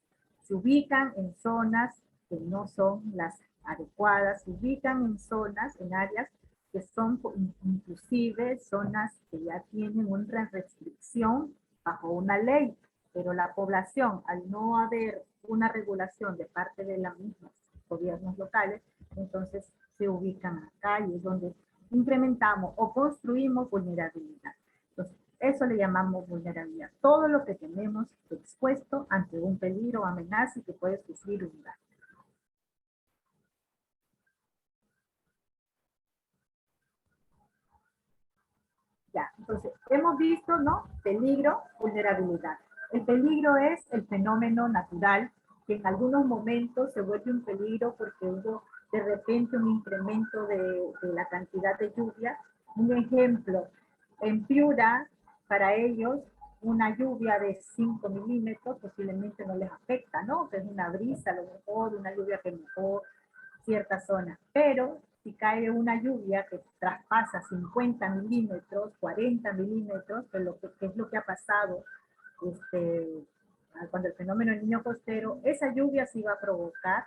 Se ubican en zonas que no son las adecuadas, se ubican en zonas, en áreas que son inclusive zonas que ya tienen una restricción bajo una ley, pero la población, al no haber una regulación de parte de los mismos gobiernos locales, entonces se ubican acá y es donde incrementamos o construimos vulnerabilidad. Entonces, eso le llamamos vulnerabilidad. Todo lo que tenemos expuesto ante un peligro o amenaza y que puede sufrir un daño. Ya, entonces, hemos visto, ¿no? Peligro, vulnerabilidad. El peligro es el fenómeno natural que en algunos momentos se vuelve un peligro porque hubo de repente un incremento de la cantidad de lluvia. Un ejemplo, en Piura, para ellos, una lluvia de 5 milímetros posiblemente no les afecta, ¿no? Que es una brisa, a lo mejor, una lluvia que mejor cierta zona. Pero si cae una lluvia que traspasa 50 milímetros, 40 milímetros, que es lo que ha pasado cuando el fenómeno del Niño Costero, esa lluvia sí va a provocar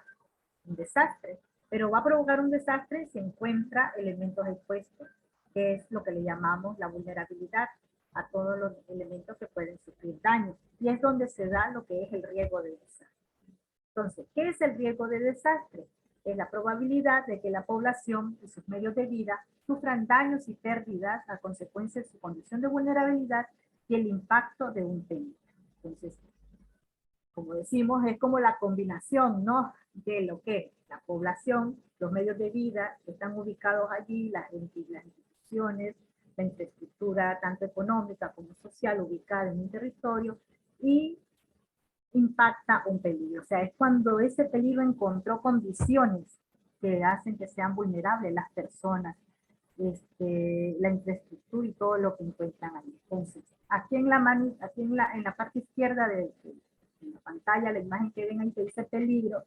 un desastre, pero va a provocar un desastre si encuentra elementos expuestos, que es lo que le llamamos la vulnerabilidad a todos los elementos que pueden sufrir daño. Y es donde se da lo que es el riesgo de desastre. Entonces, ¿qué es el riesgo de desastre? Es la probabilidad de que la población y sus medios de vida sufran daños y pérdidas a consecuencia de su condición de vulnerabilidad y el impacto de un peligro. Entonces, como decimos, es como la combinación, ¿no? De lo que la población, los medios de vida están ubicados allí, las instituciones, la infraestructura tanto económica como social ubicada en un territorio y impacta un peligro. O sea, es cuando ese peligro encontró condiciones que hacen que sean vulnerables las personas, la infraestructura y todo lo que encuentran ahí. Entonces, aquí en la parte izquierda de la pantalla, la imagen que ven ahí que dice peligro,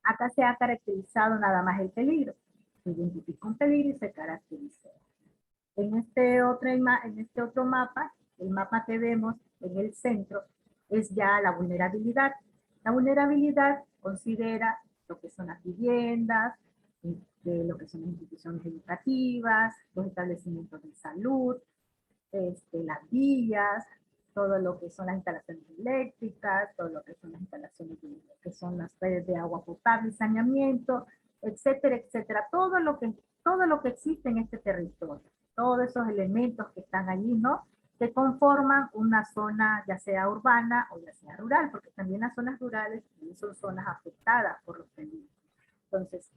acá se ha caracterizado nada más el peligro. Se identifica un peligro y se caracteriza. En este otro mapa, el mapa que vemos en el centro, es ya la vulnerabilidad. La vulnerabilidad considera lo que son las viviendas, lo que son las instituciones educativas, los establecimientos de salud, las vías, todo lo que son las instalaciones eléctricas, todo lo que son las instalaciones que son las redes de agua potable y saneamiento, etcétera, etcétera. Todo lo que existe en este territorio, todos esos elementos que están allí, ¿no? Que conforman una zona ya sea urbana o ya sea rural, porque también las zonas rurales son zonas afectadas por los peligros. Entonces,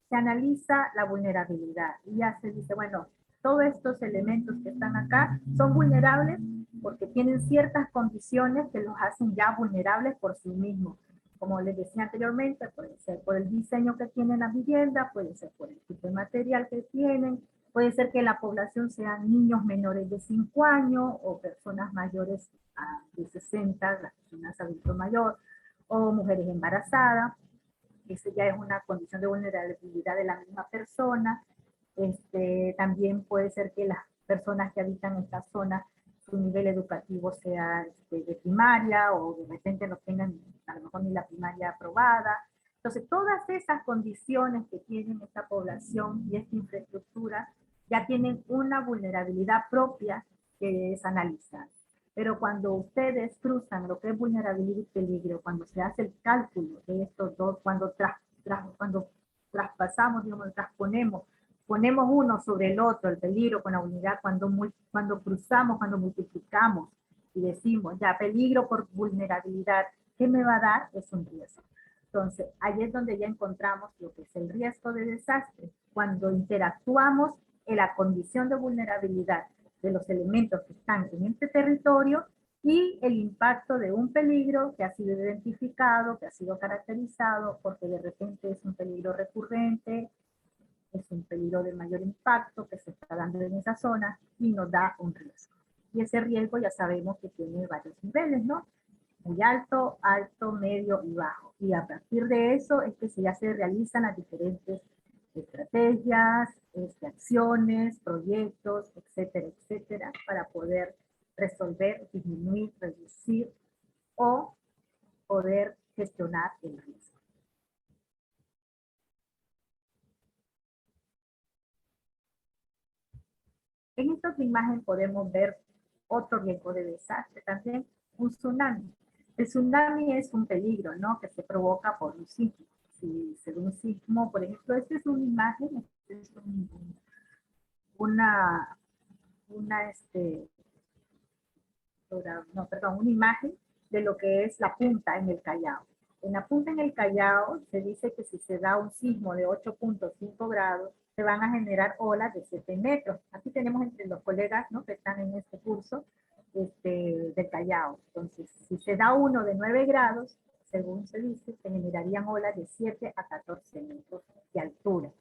se analiza la vulnerabilidad y ya se dice, bueno, todos estos elementos que están acá son vulnerables porque tienen ciertas condiciones que los hacen ya vulnerables por sí mismos. Como les decía anteriormente, puede ser por el diseño que tienen las viviendas, puede ser por el tipo de material que tienen, puede ser que la población sean niños menores de 5 años o personas mayores de 60, las personas adulto mayor, o mujeres embarazadas. Eso ya es una condición de vulnerabilidad de la misma persona. También puede ser que las personas que habitan esta zona, su nivel educativo sea de primaria o de repente no tengan a lo mejor ni la primaria aprobada. Entonces, todas esas condiciones que tienen esta población y esta infraestructura ya tienen una vulnerabilidad propia que es analizar. Pero cuando ustedes cruzan lo que es vulnerabilidad y peligro, cuando se hace el cálculo de estos dos, cuando traspasamos, digamos, ponemos uno sobre el otro, el peligro con la unidad, cuando cruzamos, cuando multiplicamos y decimos, ya peligro por vulnerabilidad, ¿qué me va a dar? Es un riesgo. Entonces, ahí es donde ya encontramos lo que es el riesgo de desastre, cuando interactuamos en la condición de vulnerabilidad de los elementos que están en este territorio y el impacto de un peligro que ha sido identificado, que ha sido caracterizado, porque de repente es un peligro recurrente, es un peligro de mayor impacto que se está dando en esa zona y nos da un riesgo. Y ese riesgo ya sabemos que tiene varios niveles, ¿no? Muy alto, alto, medio y bajo. Y a partir de eso es que ya se realizan las diferentes estrategias, acciones, proyectos, etcétera, etcétera, para poder resolver, disminuir, reducir o poder gestionar el riesgo. En esta imagen podemos ver otro riesgo de desastre, también un tsunami. El tsunami es un peligro, ¿no? Que se provoca por un sismo. Si se ve un sismo, por ejemplo, esta es una imagen, es una imagen de lo que es la punta en el Callao. En la punta en el Callao se dice que si se da un sismo de 8.5 grados, se van a generar olas de 7 metros. Aquí tenemos entre los colegas, ¿no?, que están en este curso del Callao. Entonces, si se da uno de 9 grados, según se dice, se generarían olas de 7 a 14 metros de altura.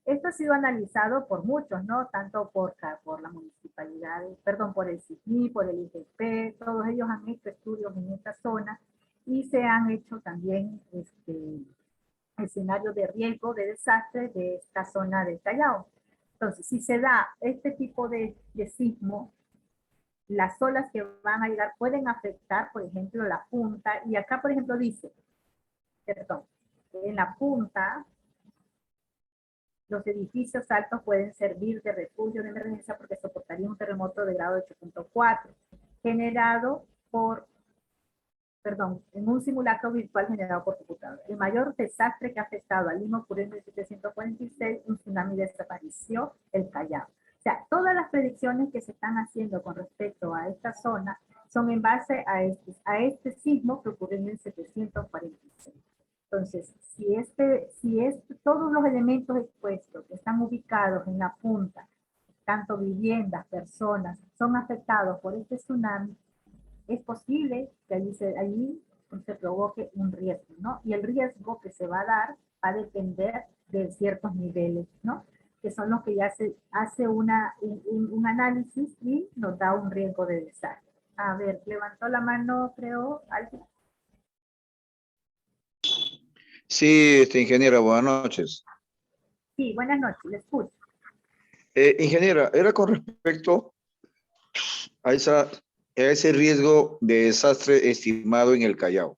Esto ha sido analizado por muchos, ¿no? Tanto por la municipalidad, perdón, por el CICNI, por el IGP, todos ellos han hecho estudios en esta zona y se han hecho también escenarios de riesgo de desastre de esta zona del Callao. Entonces, si se da este tipo de sismo, las olas que van a llegar pueden afectar, por ejemplo, la punta, y acá, por ejemplo, dice, perdón, en la punta, los edificios altos pueden servir de refugio de emergencia porque soportaría un terremoto de grado 8.4, generado por, en un simulacro virtual generado por computador. El mayor desastre que ha afectado a Lima ocurrió en 1746, un tsunami desapareció el Callao. O sea, todas las predicciones que se están haciendo con respecto a esta zona son en base a este sismo que ocurrió en 1746. Entonces, si todos los elementos expuestos que están ubicados en la punta, tanto viviendas, personas, son afectados por este tsunami, es posible que allí se provoque un riesgo, ¿no? Y el riesgo que se va a dar va a depender de ciertos niveles, ¿no? Que son los que ya se hace un análisis y nos da un riesgo de desastre. A ver, levantó la mano, creo, alguien. Sí, ingeniera, buenas noches. Sí, buenas noches, le escucho. Ingeniera, era con respecto a ese riesgo de desastre estimado en el Callao.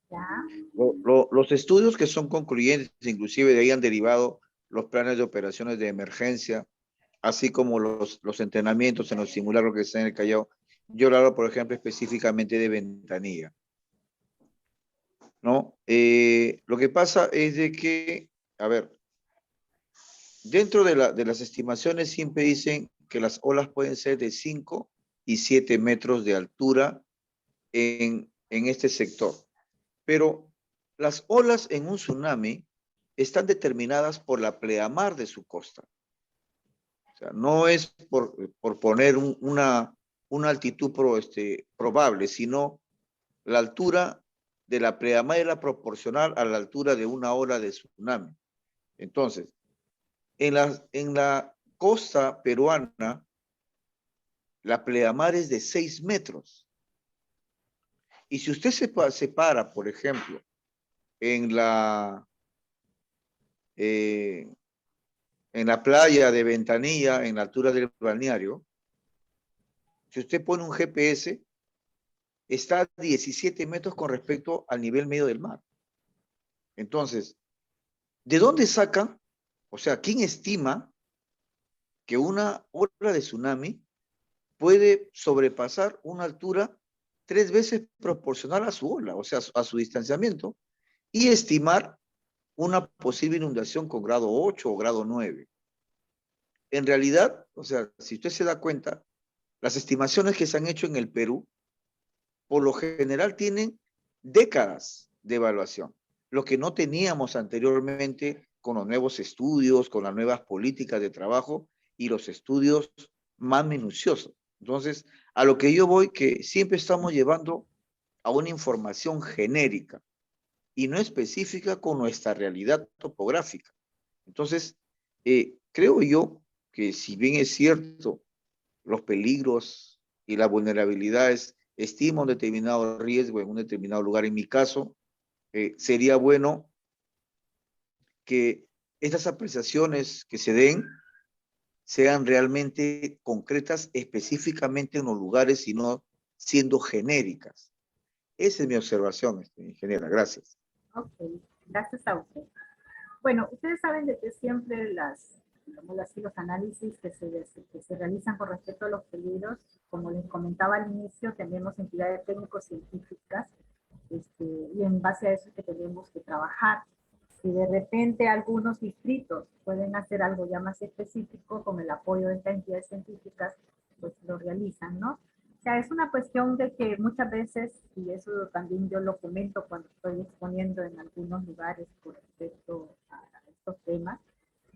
Ya. Los estudios que son concluyentes, inclusive de ahí han derivado los planes de operaciones de emergencia, así como los entrenamientos en los simulacros que están en el Callao. Yo hablo, por ejemplo, específicamente de Ventanilla, ¿no? Lo que pasa es de que, a ver, dentro de las estimaciones siempre dicen que las olas pueden ser de 5 y 7 metros de altura en este sector. Pero las olas en un tsunami están determinadas por la pleamar de su costa. O sea, no es por poner una altitud probable, sino la altura de la pleamar era proporcional a la altura de una ola de tsunami. Entonces, en la costa peruana, la pleamar es de 6 metros. Y si usted se para, por ejemplo, en la playa de Ventanilla, en la altura del balneario, si usted pone un GPS, está a 17 metros con respecto al nivel medio del mar. Entonces, ¿de dónde sacan? O sea, ¿quién estima que una ola de tsunami puede sobrepasar una altura 3 veces proporcional a su ola, o sea, a su distanciamiento, y estimar una posible inundación con grado 8 o grado 9? En realidad, o sea, si usted se da cuenta, las estimaciones que se han hecho en el Perú, por lo general tienen décadas de evaluación, lo que no teníamos anteriormente con los nuevos estudios, con las nuevas políticas de trabajo y los estudios más minuciosos. Entonces, a lo que yo voy, que siempre estamos llevando a una información genérica y no específica con nuestra realidad topográfica. Entonces, creo yo que si bien es cierto, los peligros y las vulnerabilidades estima un determinado riesgo en un determinado lugar, en mi caso, sería bueno que estas apreciaciones que se den sean realmente concretas específicamente en los lugares y no siendo genéricas. Esa es mi observación, ingeniera. Gracias. Ok, gracias a usted. Bueno, ustedes saben de que siempre los análisis que se realizan con respecto a los peligros, como les comentaba al inicio, tenemos entidades técnico-científicas y en base a eso es que tenemos que trabajar. Si de repente algunos distritos pueden hacer algo ya más específico con el apoyo de estas entidades científicas, pues lo realizan, ¿no? O sea, es una cuestión de que muchas veces, y eso también yo lo comento cuando estoy exponiendo en algunos lugares con respecto a estos temas,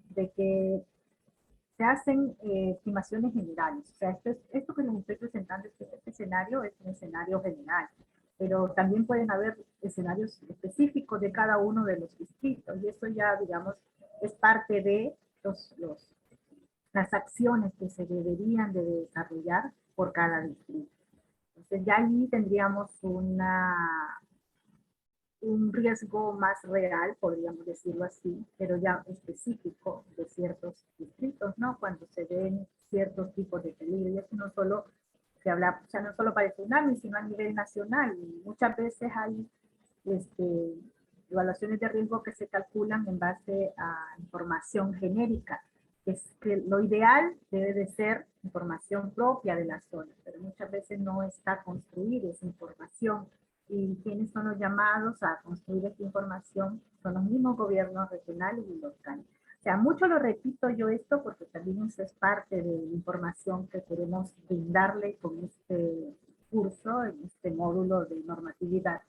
de que se hacen estimaciones generales. O sea, esto que les estoy presentando, este escenario es un escenario general, pero también pueden haber escenarios específicos de cada uno de los distritos, y eso ya, digamos, es parte de las acciones que se deberían de desarrollar por cada distrito. Entonces ya allí tendríamos un riesgo más real, podríamos decirlo así, pero ya específico de ciertos distritos, ¿no? Cuando se ven ciertos tipos de peligro. Y eso no solo se habla, o sea, no solo para el tsunami, sino a nivel nacional. Y muchas veces hay evaluaciones de riesgo que se calculan en base a información genérica. Es que lo ideal debe de ser información propia de la zona, pero muchas veces no está construida esa información. Y quienes son los llamados a construir esta información son los mismos gobiernos regionales y locales. O sea, mucho lo repito yo esto porque también eso es parte de la información que queremos brindarle con este curso, en este módulo de normatividad,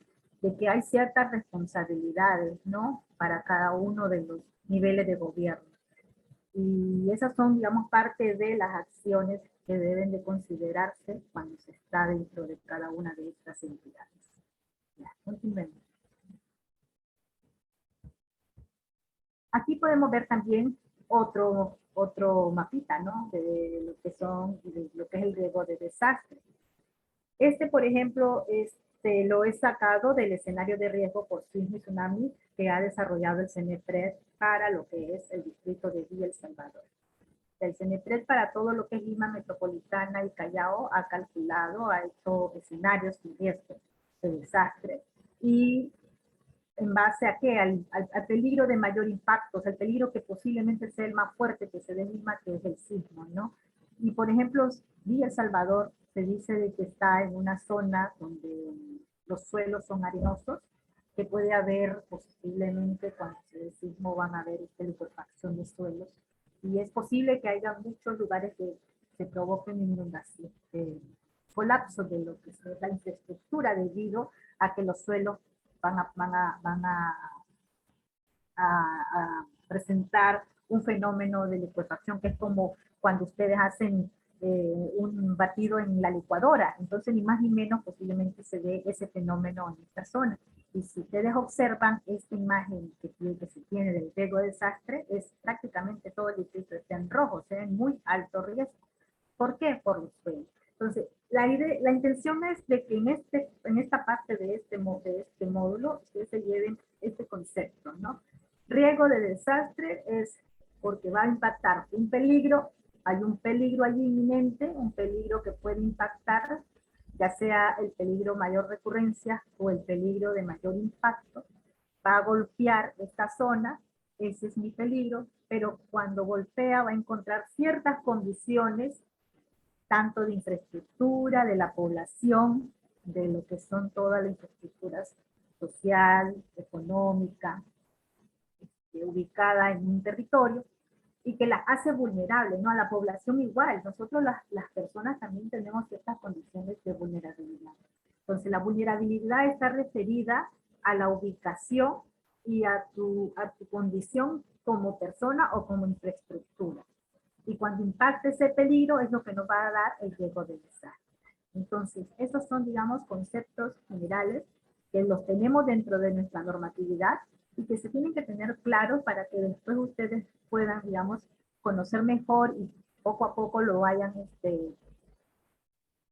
de que hay ciertas responsabilidades, ¿no? Para cada uno de los niveles de gobierno. Y esas son, digamos, parte de las acciones que deben de considerarse cuando se está dentro de cada una de estas entidades. Ya, continuemos. Aquí podemos ver también otro mapita, ¿no? De lo que es el riesgo de desastre. Por ejemplo, lo he sacado del escenario de riesgo por sismo y tsunami que ha desarrollado el CENEPRED para lo que es el distrito de Villa El Salvador. El CENEPRED para todo lo que es Lima Metropolitana y Callao ha calculado, ha hecho escenarios de riesgo de desastre y en base a qué, al peligro de mayor impacto, o sea, el peligro que posiblemente sea el más fuerte que se dé Lima, que es el sismo, ¿no? Y por ejemplo, Villa El Salvador se dice de que está en una zona donde los suelos son arenosos, que puede haber posiblemente cuando se dé el sismo van a haber liquefacción de suelos, y es posible que haya muchos lugares que se provoquen inundación, colapso de lo que es la infraestructura debido a que los suelos van a presentar un fenómeno de liquefacción, que es como cuando ustedes hacen un batido en la licuadora. Entonces, ni más ni menos posiblemente se dé ese fenómeno en esta zona. Y si ustedes observan esta imagen que se tiene del riesgo de desastre, es prácticamente todo el distrito está en rojo, o sea, en muy alto riesgo. ¿Por qué? Por los suelos. Entonces, la intención es de que en esta parte de este módulo ustedes se lleven este concepto, ¿no? Riesgo de desastre es porque va a impactar un peligro, hay un peligro allí inminente, un peligro que puede impactar, ya sea el peligro mayor recurrencia o el peligro de mayor impacto, va a golpear esta zona, ese es mi peligro, pero cuando golpea va a encontrar ciertas condiciones tanto de infraestructura, de la población, de lo que son todas las infraestructuras social, económica, ubicada en un territorio, y que las hace vulnerables, ¿no? A la población igual. Nosotros las personas también tenemos ciertas condiciones de vulnerabilidad. Entonces, la vulnerabilidad está referida a la ubicación y a tu condición como persona o como infraestructura. Y cuando impacte ese peligro es lo que nos va a dar el riesgo de desastre. Entonces, esos son, digamos, conceptos generales que los tenemos dentro de nuestra normatividad y que se tienen que tener claros para que después ustedes puedan, digamos, conocer mejor y poco a poco lo vayan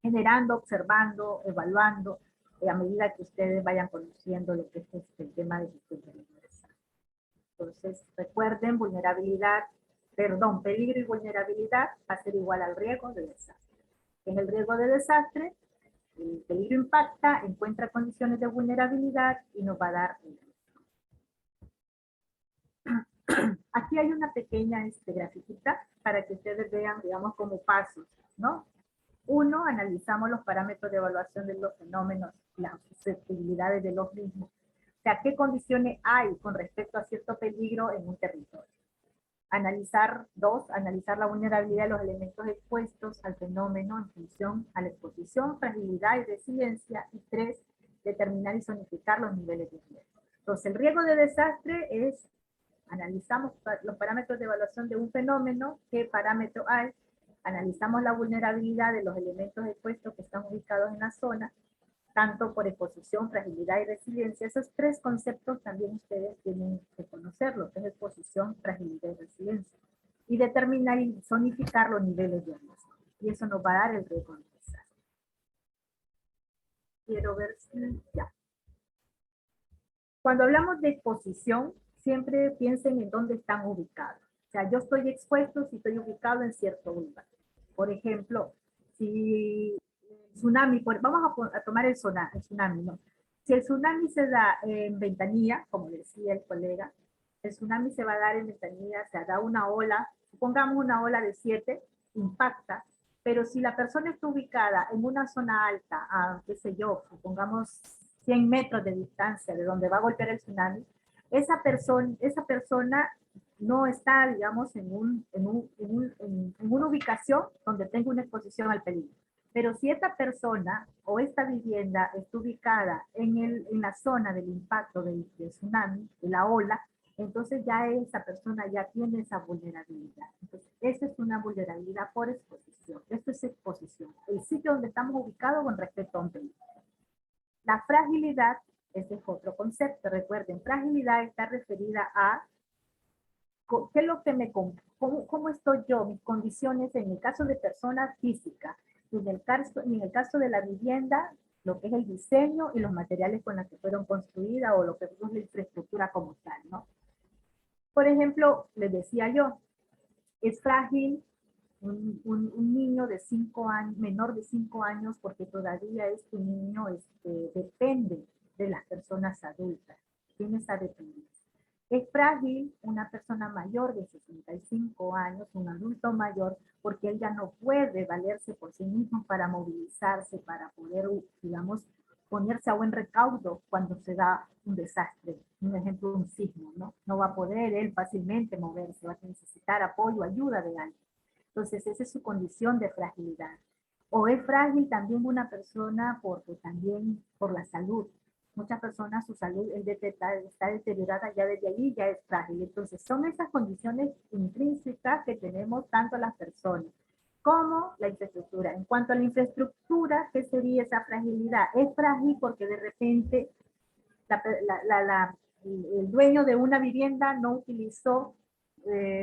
generando, observando, evaluando, a medida que ustedes vayan conociendo lo que es el tema de gestión de desastre. Entonces, recuerden, peligro y vulnerabilidad va a ser igual al riesgo de desastre. En el riesgo de desastre, el peligro impacta, encuentra condiciones de vulnerabilidad y nos va a dar el riesgo. Aquí hay una pequeña grafiquita para que ustedes vean, digamos, como pasos, ¿no? Uno, analizamos los parámetros de evaluación de los fenómenos, las susceptibilidades de los mismos. O sea, ¿qué condiciones hay con respecto a cierto peligro en un territorio? Analizar la vulnerabilidad de los elementos expuestos al fenómeno en función a la exposición, fragilidad y resiliencia. Y 3, determinar y zonificar los niveles de riesgo. Entonces, el riesgo de desastre es, analizamos los parámetros de evaluación de un fenómeno, qué parámetro hay, analizamos la vulnerabilidad de los elementos expuestos que están ubicados en la zona, tanto por exposición, fragilidad y resiliencia. Esos 3 conceptos también ustedes tienen que conocerlos, que es exposición, fragilidad y resiliencia. Y determinar y zonificar los niveles de riesgo. Y eso nos va a dar el riesgo de desastre. Quiero ver si ya. Cuando hablamos de exposición, siempre piensen en dónde están ubicados. O sea, yo estoy expuesto si estoy ubicado en cierto lugar. Por ejemplo, si el tsunami, vamos a tomar el tsunami, ¿no? Si el tsunami se da en Ventanilla, como decía el colega, el tsunami se va a dar en Ventanilla, se da una ola, supongamos una ola de 7, impacta, pero si la persona está ubicada en una zona alta, a, qué sé yo, supongamos 100 metros de distancia de donde va a golpear el tsunami, esa persona no está, digamos, en una ubicación donde tenga una exposición al peligro. Pero si esta persona o esta vivienda está ubicada en la zona del impacto del tsunami, de la ola, entonces ya esa persona ya tiene esa vulnerabilidad. Entonces, esa es una vulnerabilidad por exposición. Esto es exposición. El sitio donde estamos ubicados con respecto a un peligro. La fragilidad, ese es otro concepto. Recuerden, fragilidad está referida a qué es lo que cómo estoy yo, mis condiciones en el caso de persona física, y en el caso de la vivienda, lo que es el diseño y los materiales con los que fueron construidas o lo que es la infraestructura como tal, ¿no? Por ejemplo, les decía yo, es frágil un niño de 5 años, menor de 5 años, porque todavía este niño depende de las personas adultas, tiene esa dependencia. Es frágil una persona mayor de 65 años, un adulto mayor, porque él ya no puede valerse por sí mismo para movilizarse, para poder, digamos, ponerse a buen recaudo cuando se da un desastre. Un ejemplo, un sismo, ¿no? No va a poder él fácilmente moverse, va a necesitar apoyo, ayuda de alguien. Entonces, esa es su condición de fragilidad. O es frágil también una persona porque también por la salud. Muchas personas su salud está deteriorada ya desde allí, ya es frágil. Entonces, son esas condiciones intrínsecas que tenemos tanto las personas como la infraestructura. En cuanto a la infraestructura, ¿qué sería esa fragilidad? Es frágil porque de repente el dueño de una vivienda no utilizó,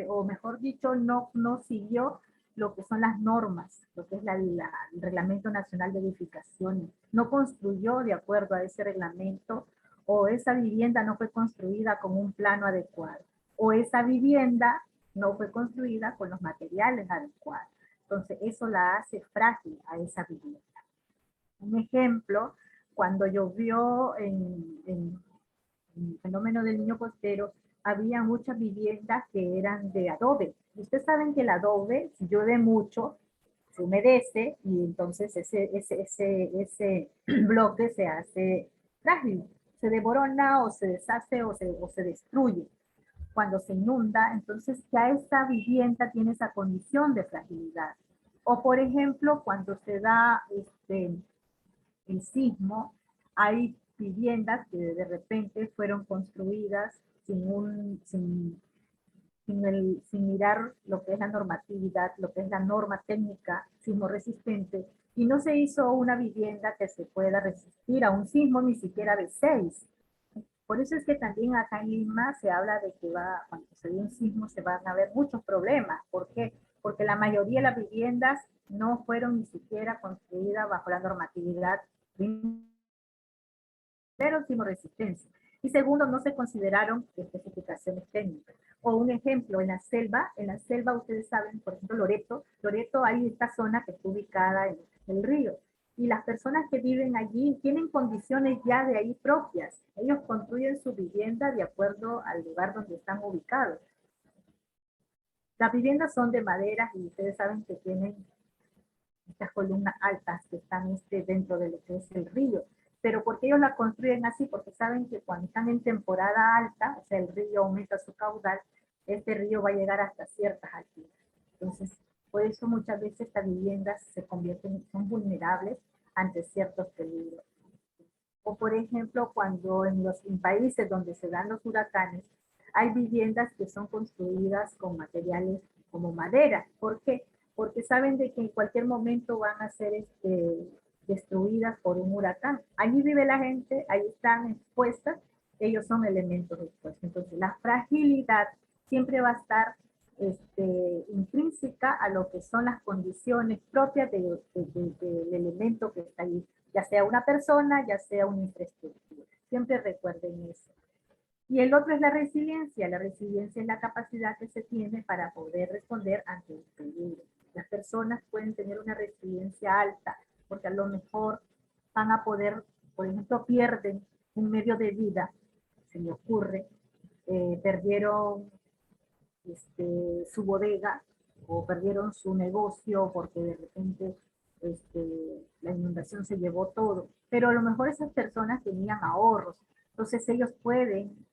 o mejor dicho, no siguió lo que son las normas, lo que es el Reglamento Nacional de Edificaciones. No construyó de acuerdo a ese reglamento, o esa vivienda no fue construida con un plano adecuado, o esa vivienda no fue construida con los materiales adecuados. Entonces, eso la hace frágil a esa vivienda. Un ejemplo, cuando llovió en el fenómeno del Niño Costero, había muchas viviendas que eran de adobe. Ustedes saben que el adobe, si llueve mucho, se humedece y entonces ese bloque se hace frágil, se deborona o se deshace o se destruye. Cuando se inunda, entonces ya esa vivienda tiene esa condición de fragilidad. O por ejemplo, cuando se da el sismo, hay viviendas que de repente fueron construidas sin mirar lo que es la normatividad, lo que es la norma técnica sismo resistente, y no se hizo una vivienda que se pueda resistir a un sismo ni siquiera de 6. Por eso es que también acá en Lima se habla de que cuando se ve un sismo se van a haber muchos problemas. ¿Por qué? Porque la mayoría de las viviendas no fueron ni siquiera construidas bajo la normatividad, primero, sismo resistencia. Y segundo, no se consideraron especificaciones técnicas. O un ejemplo, en la selva ustedes saben, por ejemplo, Loreto hay esta zona que está ubicada en el río. Y las personas que viven allí tienen condiciones ya de ahí propias. Ellos construyen su vivienda de acuerdo al lugar donde están ubicados. Las viviendas son de madera y ustedes saben que tienen estas columnas altas que están dentro de lo que es el río. Pero ¿por qué ellos la construyen así? Porque saben que cuando están en temporada alta, o sea, el río aumenta su caudal, este río va a llegar hasta ciertas alturas. Entonces, por eso muchas veces estas viviendas se convierten, son vulnerables ante ciertos peligros. O por ejemplo, cuando en países donde se dan los huracanes, hay viviendas que son construidas con materiales como madera. ¿Por qué? Porque saben de que en cualquier momento van a ser destruidas por un huracán. Allí vive la gente, ahí están expuestas, ellos son elementos expuestos. Entonces, la fragilidad siempre va a estar intrínseca a lo que son las condiciones propias del elemento que está ahí, ya sea una persona, ya sea una infraestructura. Siempre recuerden eso. Y el otro es la resiliencia. La resiliencia es la capacidad que se tiene para poder responder ante el peligro. Las personas pueden tener una resiliencia alta, porque a lo mejor van a poder, por ejemplo, pierden un medio de vida, se me ocurre, perdieron su bodega o perdieron su negocio porque de repente la inundación se llevó todo. Pero a lo mejor esas personas tenían ahorros, entonces ellos pueden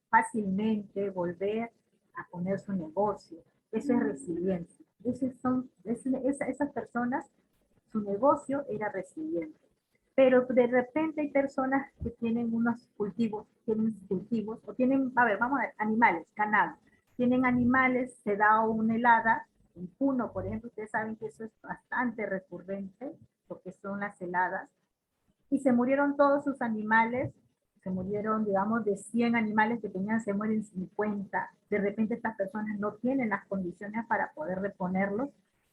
fácilmente volver a poner su negocio. Eso es resiliencia. Esas personas, su negocio era resiliente. Pero de repente hay personas que tienen unos cultivos, o tienen, a ver, vamos a ver, animales, ganado. Tienen animales, se da una helada, en Puno, por ejemplo, ustedes saben que eso es bastante recurrente, lo que son las heladas, y se murieron todos sus animales, se murieron, digamos, de 100 animales que tenían, se mueren 50. De repente estas personas no tienen las condiciones para poder reponerlos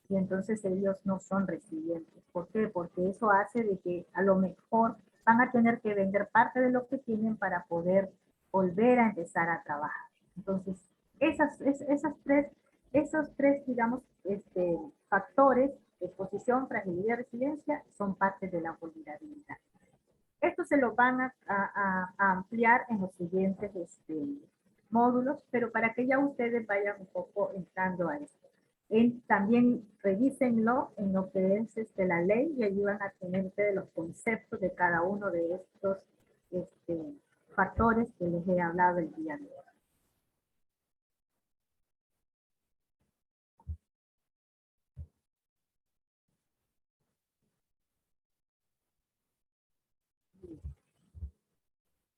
y entonces ellos no son resilientes. ¿Por qué? Porque eso hace de que a lo mejor van a tener que vender parte de lo que tienen para poder volver a empezar a trabajar. Entonces, esos tres, digamos, factores, exposición, fragilidad y resiliencia, son parte de la vulnerabilidad. Esto se lo van a ampliar en los siguientes módulos, pero para que ya ustedes vayan un poco entrando a esto. También revísenlo en lo que es la ley y allí van a tener ustedes los conceptos de cada uno de estos factores que les he hablado el día de hoy.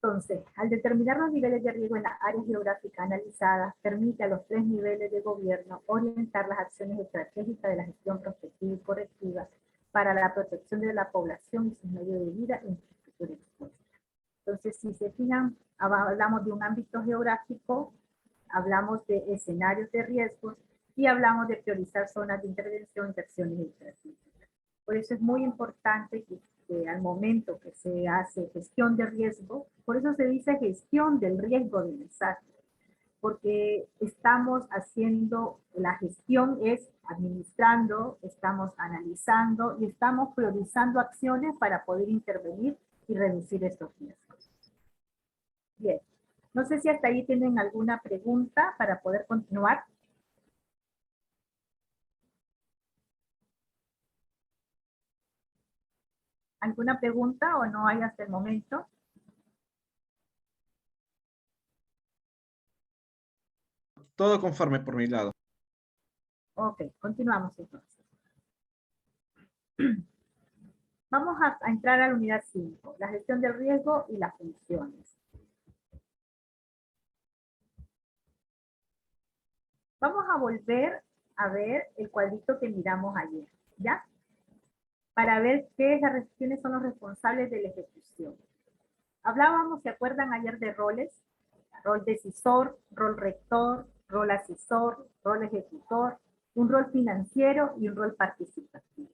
Entonces, al determinar los niveles de riesgo en la área geográfica analizada, permite a los 3 niveles de gobierno orientar las acciones estratégicas de la gestión prospectiva y correctiva para la protección de la población y sus medios de vida e infraestructura expuesta. Entonces, si se fijan, hablamos de un ámbito geográfico, hablamos de escenarios de riesgos y hablamos de priorizar zonas de intervención y acciones estratégicas. Por eso es muy importante que al momento que se hace gestión de riesgo, por eso se dice gestión del riesgo del desastre, porque estamos haciendo, la gestión es administrando, estamos analizando y estamos priorizando acciones para poder intervenir y reducir estos riesgos. Bien, no sé si hasta ahí tienen alguna pregunta para poder continuar. ¿Alguna pregunta o no hay hasta el momento? Todo conforme por mi lado. Ok, continuamos entonces. Vamos a entrar a la unidad 5, la gestión del riesgo y las funciones. Vamos a volver a ver el cuadrito que miramos ayer, ¿ya? Para ver quiénes son los responsables de la ejecución. Hablábamos, ¿se acuerdan ayer de roles? Rol decisor, rol rector, rol asesor, rol ejecutor, un rol financiero y un rol participativo.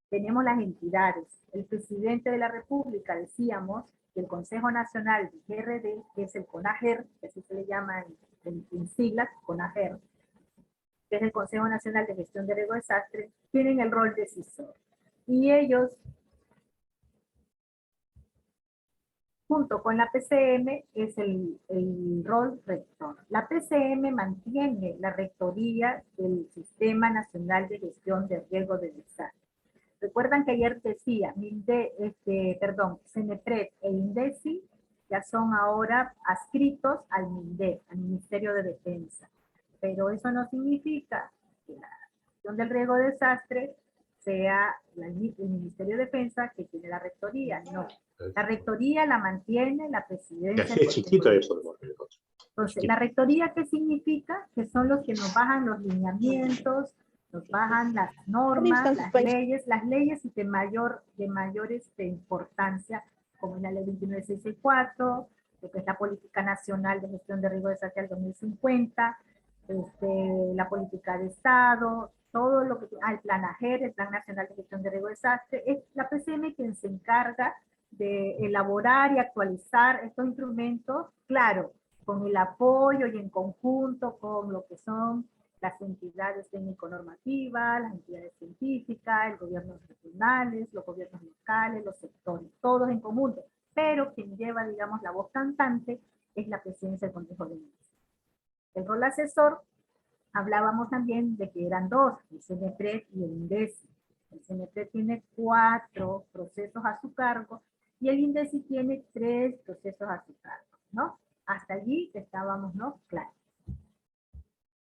Tenemos las entidades. El presidente de la República, decíamos, el Consejo Nacional de GRD, que es el CONAGER, que así se le llama en siglas, CONAGER, que es el Consejo Nacional de Gestión de Riesgo de Desastre, tienen el rol decisor. Y ellos, junto con la PCM, es el rol rector. La PCM mantiene la rectoría del Sistema Nacional de Gestión de Riesgo de Desastre. Recuerdan que ayer decía, CENEPRED e INDECI ya son ahora adscritos al MINDEF, al Ministerio de Defensa. pero eso no significa que la gestión del riesgo de desastre sea el Ministerio de Defensa que tiene la rectoría, no. La rectoría la mantiene la presidencia. Ya, sí, es chiquito eso. Entonces, ¿la rectoría qué significa? Que son los que nos bajan los lineamientos, nos bajan las normas, las leyes de mayor importancia, como es la ley 29664, lo que es la política nacional de gestión de riesgo de desastre al 2050, la política de Estado, todo lo que, el plan AGER, el plan nacional de gestión de riesgo de desastre, es la PCM quien se encarga de elaborar y actualizar estos instrumentos, claro, con el apoyo y en conjunto con lo que son las entidades técnico-normativas, las entidades científicas, el gobierno regionales, los gobiernos locales, los sectores, todos en común, pero quien lleva, digamos, la voz cantante es la presidencia del Consejo de Ministros. El rol asesor, hablábamos también de que eran dos, el CNPRED y el INDECI. El CNPRED tiene 4 procesos a su cargo y el INDECI tiene 3 procesos a su cargo, ¿no? Hasta allí estábamos, ¿no? Claro.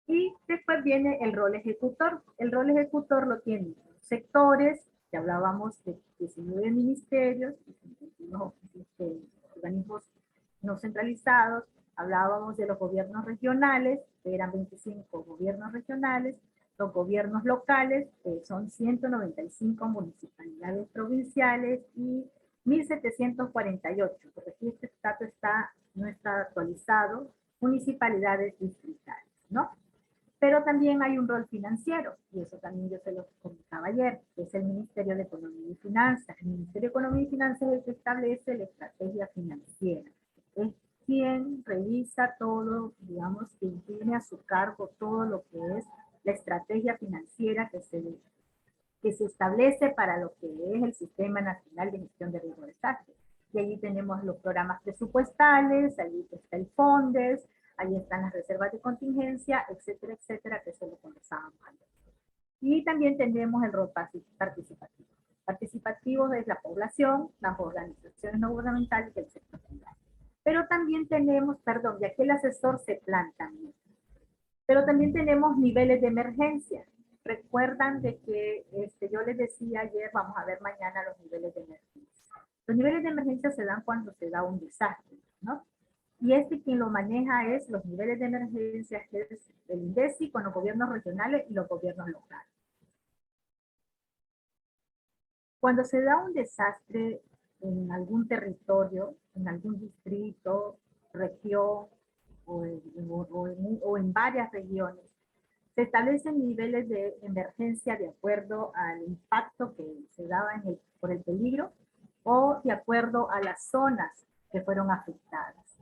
Y después viene el rol ejecutor. El rol ejecutor lo tienen los sectores, que hablábamos de 19 ministerios, organismos no centralizados, hablábamos de los gobiernos regionales, que eran 25 gobiernos regionales, los gobiernos locales, que son 195 municipalidades provinciales y 1748, porque aquí este dato no está actualizado, municipalidades distritales, ¿no? Pero también hay un rol financiero, y eso también yo se lo comentaba ayer, que es el Ministerio de Economía y Finanzas. El Ministerio de Economía y Finanzas es el que establece la estrategia financiera. Es quien revisa todo, digamos, que tiene a su cargo todo lo que es la estrategia financiera que se establece para lo que es el Sistema Nacional de Gestión de Riesgo de Desastre. Y allí tenemos los programas presupuestales, allí está el FONDES, ahí están las reservas de contingencia, etcétera, etcétera, que eso lo conversábamos antes. Y también tenemos el rol participativo. Participativo es la población, las organizaciones no gubernamentales y el sector privado. Pero también tenemos, perdón, y aquí el asesor se planta también. Pero también tenemos niveles de emergencia. Recuerdan de que yo les decía ayer, vamos a ver mañana los niveles de emergencia. Los niveles de emergencia se dan cuando se da un desastre, ¿no? Y quien lo maneja es los niveles de emergencia, que es el INDECI con los gobiernos regionales y los gobiernos locales. Cuando se da un desastre en algún territorio, en algún distrito, región o en varias regiones, se establecen niveles de emergencia de acuerdo al impacto que se daba por el peligro o de acuerdo a las zonas que fueron afectadas.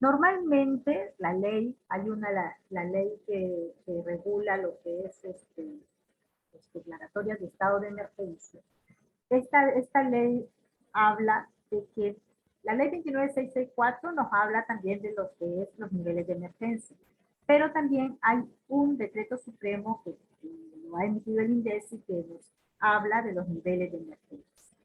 Normalmente la ley, hay la ley que regula lo que es las declaratorias de estado de emergencia. Esta ley habla de que la ley 29664 nos habla también de lo que es los niveles de emergencia, pero también hay un decreto supremo que lo ha emitido el INDECI que nos habla de los niveles de emergencia.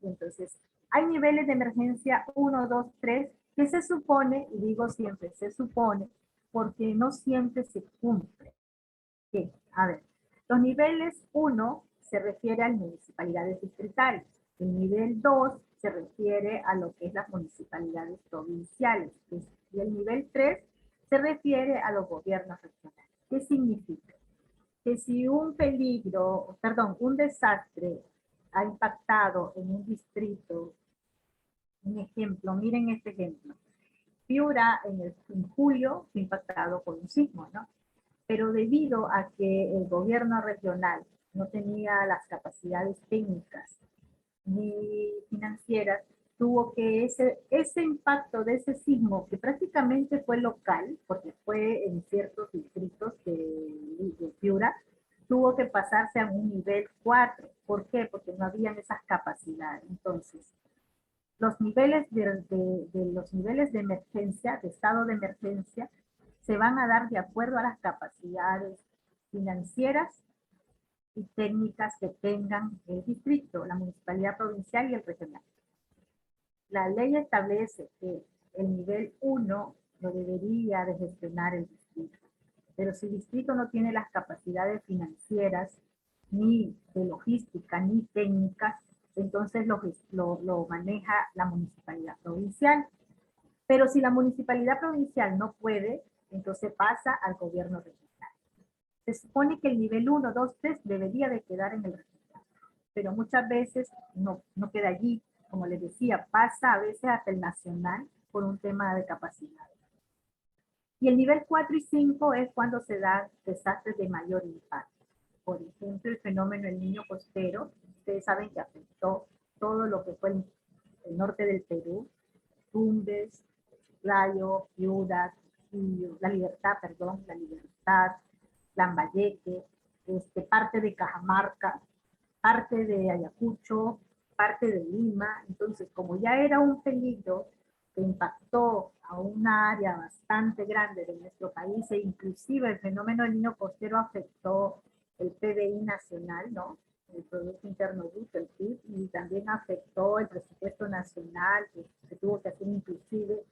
Entonces, hay niveles de emergencia 1, 2, 3, que se supone, y digo siempre se supone, porque no siempre se cumple. ¿Qué? A ver, los niveles 1 se refiere a las municipalidades distritales. El nivel 2 se refiere a lo que es las municipalidades provinciales. Y el nivel 3 se refiere a los gobiernos regionales. ¿Qué significa? Que si un desastre ha impactado en un distrito, un ejemplo, miren este ejemplo. Piura en julio fue impactado por un sismo, ¿no? Pero debido a que el gobierno regional no tenía las capacidades técnicas ni financieras, tuvo que ese impacto de ese sismo, que prácticamente fue local, porque fue en ciertos distritos de Piura, tuvo que pasarse a un nivel 4. ¿Por qué? Porque no habían esas capacidades. Entonces, los niveles los niveles de emergencia, de estado de emergencia, se van a dar de acuerdo a las capacidades financieras y técnicas que tengan el distrito, la municipalidad provincial y el regional. La ley establece que el nivel 1 lo debería de gestionar el distrito. Pero si el distrito no tiene las capacidades financieras, ni de logística, ni técnicas, entonces lo maneja la municipalidad provincial. Pero si la municipalidad provincial no puede, entonces pasa al gobierno regional. Se supone que el nivel 1, 2, 3 debería de quedar en el regional, pero muchas veces no queda allí. Como les decía, pasa a veces hasta el nacional por un tema de capacidad. Y el nivel 4 y 5 es cuando se dan desastres de mayor impacto. Por ejemplo, el fenómeno del Niño Costero, ustedes saben que afectó todo lo que fue el norte del Perú, Tumbes, Chiclayo, Piura, La Libertad, Lambayeque, parte de Cajamarca, parte de Ayacucho, parte de Lima. Entonces, como ya era un peligro que impactó a una área bastante grande de nuestro país, e inclusive el fenómeno del Niño Costero afectó el PBI nacional, ¿no? El Producto Interno Bruto, el PIB, y también afectó el presupuesto nacional, que se tuvo que hacer inclusive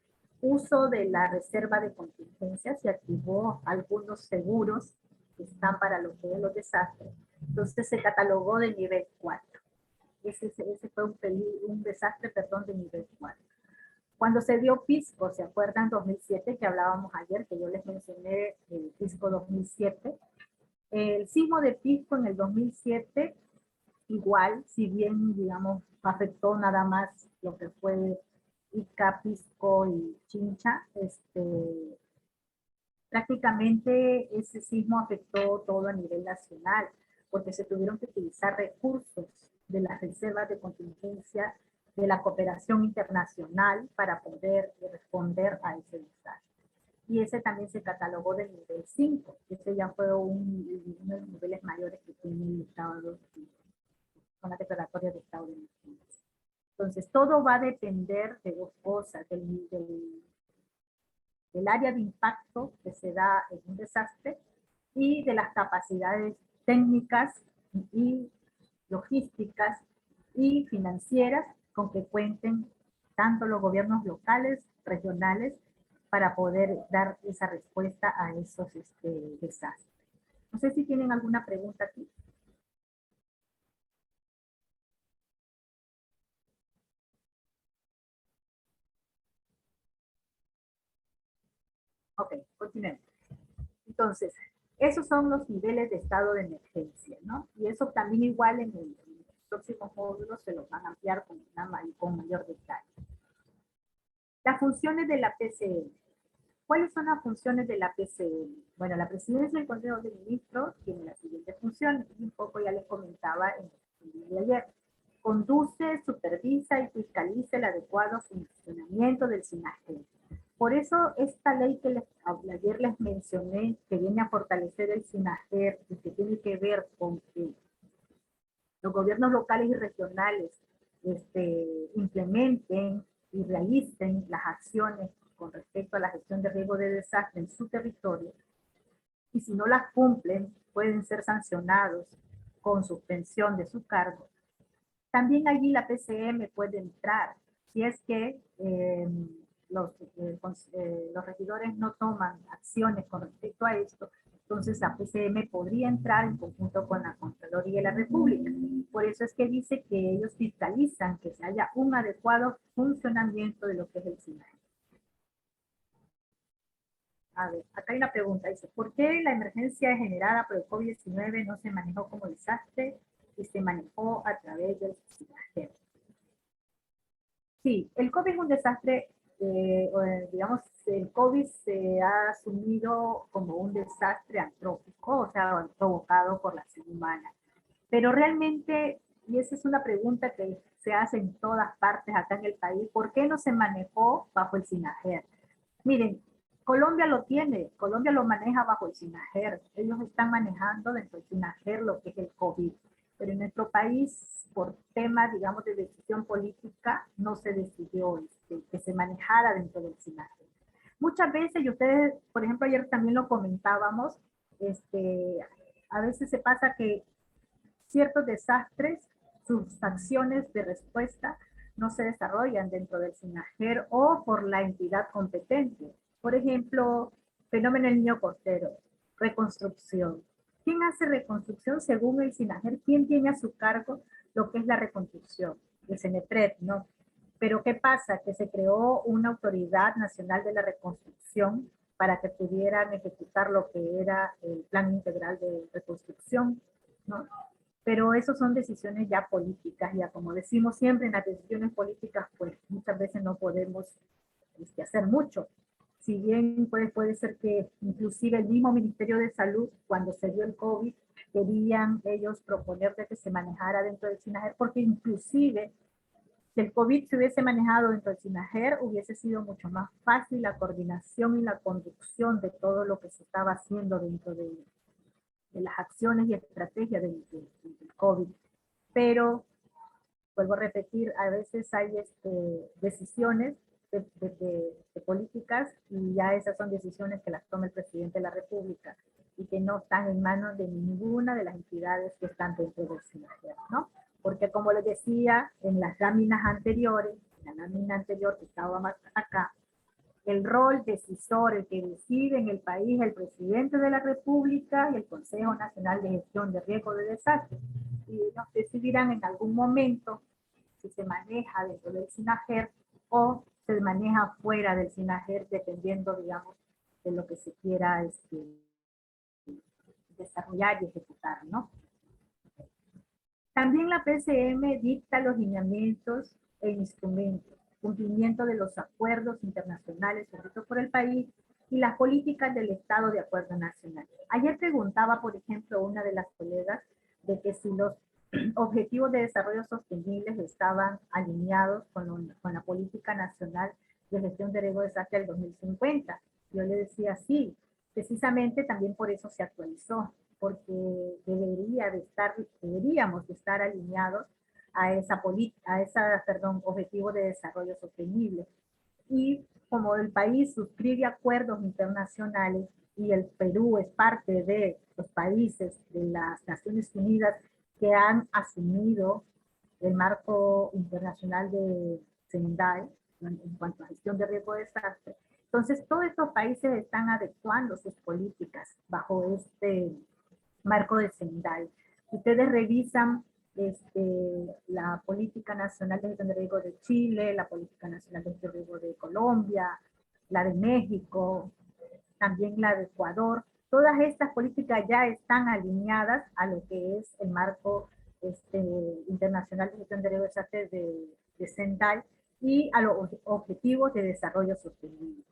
uso de la reserva de contingencia, se activó algunos seguros que están para lo que es los desastres. Entonces se catalogó de nivel 4. Ese fue un desastre, de nivel 4. Cuando se dio Pisco, ¿se acuerdan? 2007, que hablábamos ayer, que yo les mencioné el Pisco 2007. El sismo de Pisco en el 2007, igual, si bien, digamos, afectó nada más lo que fue Ica, Pisco y Chincha, prácticamente ese sismo afectó todo a nivel nacional, porque se tuvieron que utilizar recursos de las reservas de contingencia de la cooperación internacional para poder responder a ese desastre. Y ese también se catalogó de nivel 5. Ese ya fue uno de los niveles mayores que tiene el Estado con la declaratoria de estado de emergencia. Entonces, todo va a depender de dos cosas, del área de impacto que se da en un desastre y de las capacidades técnicas y logísticas y financieras con que cuenten tanto los gobiernos locales, regionales, para poder dar esa respuesta a esos desastres. No sé si tienen alguna pregunta aquí. Ok, continuemos. Entonces, esos son los niveles de estado de emergencia, ¿no? Y eso también igual en los próximos módulos se los van a ampliar con mayor detalle. Las funciones de la PCM. ¿Cuáles son las funciones de la PCM? Bueno, la presidencia del Consejo de Ministros tiene las siguientes funciones, y un poco ya les comentaba en el día de ayer. Conduce, supervisa y fiscaliza el adecuado funcionamiento del SINAGER. Por eso esta ley que ayer les mencioné, que viene a fortalecer el SINAGER y que tiene que ver con que los gobiernos locales y regionales implementen y realicen las acciones con respecto a la gestión de riesgo de desastre en su territorio, y si no las cumplen pueden ser sancionados con suspensión de su cargo. También allí la PCM puede entrar si es que los regidores no toman acciones con respecto a esto. Entonces la PCM podría entrar en conjunto con la Contraloría de la República. Por eso es que dice que ellos fiscalizan que se haya un adecuado funcionamiento de lo que es el SINAGER. A ver, acá hay una pregunta, dice, ¿por qué la emergencia generada por el COVID-19 no se manejó como desastre y se manejó a través del SINAGER? Sí, el COVID es un desastre, digamos, el COVID se ha asumido como un desastre antrópico, o sea, provocado por la acción humana. Pero realmente, y esa es una pregunta que se hace en todas partes acá en el país, ¿por qué no se manejó bajo el SINAGER? Miren, Colombia lo tiene, Colombia lo maneja bajo el SINAGER. Ellos están manejando dentro del SINAGER lo que es el COVID. Pero en nuestro país, por temas, digamos, de decisión política, no se decidió que se manejara dentro del SINAGER. Muchas veces, y ustedes, por ejemplo, ayer también lo comentábamos, a veces se pasa que ciertos desastres, sus acciones de respuesta no se desarrollan dentro del SINAGER o por la entidad competente. Por ejemplo, fenómeno del Niño Costero. Reconstrucción. ¿Quién hace reconstrucción según el SINAGER? ¿Quién tiene a su cargo lo que es la reconstrucción? El CENEPRED, ¿no? Pero ¿qué pasa? Que se creó una autoridad nacional de la reconstrucción para que pudieran ejecutar lo que era el plan integral de reconstrucción, ¿no? Pero eso son decisiones ya políticas, ya como decimos siempre en las decisiones políticas, pues muchas veces no podemos hacer mucho. Si bien puede ser que inclusive el mismo Ministerio de Salud, cuando se dio el COVID, querían ellos proponer de que se manejara dentro del SINAGER, porque inclusive si el COVID se hubiese manejado dentro del SINAGER, hubiese sido mucho más fácil la coordinación y la conducción de todo lo que se estaba haciendo dentro de las acciones y estrategias del COVID. Pero, vuelvo a repetir, a veces hay decisiones de políticas y ya esas son decisiones que las toma el presidente de la República y que no están en manos de ninguna de las entidades que están dentro del SINAGER, ¿no? Porque como les decía en las láminas anteriores, en la lámina anterior que estaba más acá, el rol decisor, el que decide en el país, el presidente de la República y el Consejo Nacional de Gestión de Riesgo de Desastres. Y ellos decidirán en algún momento si se maneja dentro del SINAGER o se maneja fuera del SINAGER, dependiendo, digamos, de lo que se quiera desarrollar y ejecutar, ¿no? También la PCM dicta los lineamientos e instrumentos, cumplimiento de los acuerdos internacionales suscritos por el país y las políticas del Estado de acuerdo nacional. Ayer preguntaba, por ejemplo, una de las colegas de que si los objetivos de desarrollo sostenibles estaban alineados con la política nacional de gestión de riesgo de desastre del 2050. Yo le decía sí, precisamente también por eso se actualizó, porque deberíamos de estar alineados a esa objetivo de desarrollo sostenible. Y como el país suscribe acuerdos internacionales y el Perú es parte de los países de las Naciones Unidas que han asumido el marco internacional de Sendai en cuanto a gestión de riesgo de desastre. Entonces, todos estos países están adecuando sus políticas bajo este marco de Sendai. Ustedes revisan la política nacional de gestión de riesgo de Chile, la política nacional de gestión de riesgo de Colombia, la de México, también la de Ecuador. Todas estas políticas ya están alineadas a lo que es el marco internacional de gestión de riesgo de desastres de Sendai y a los objetivos de desarrollo sostenible.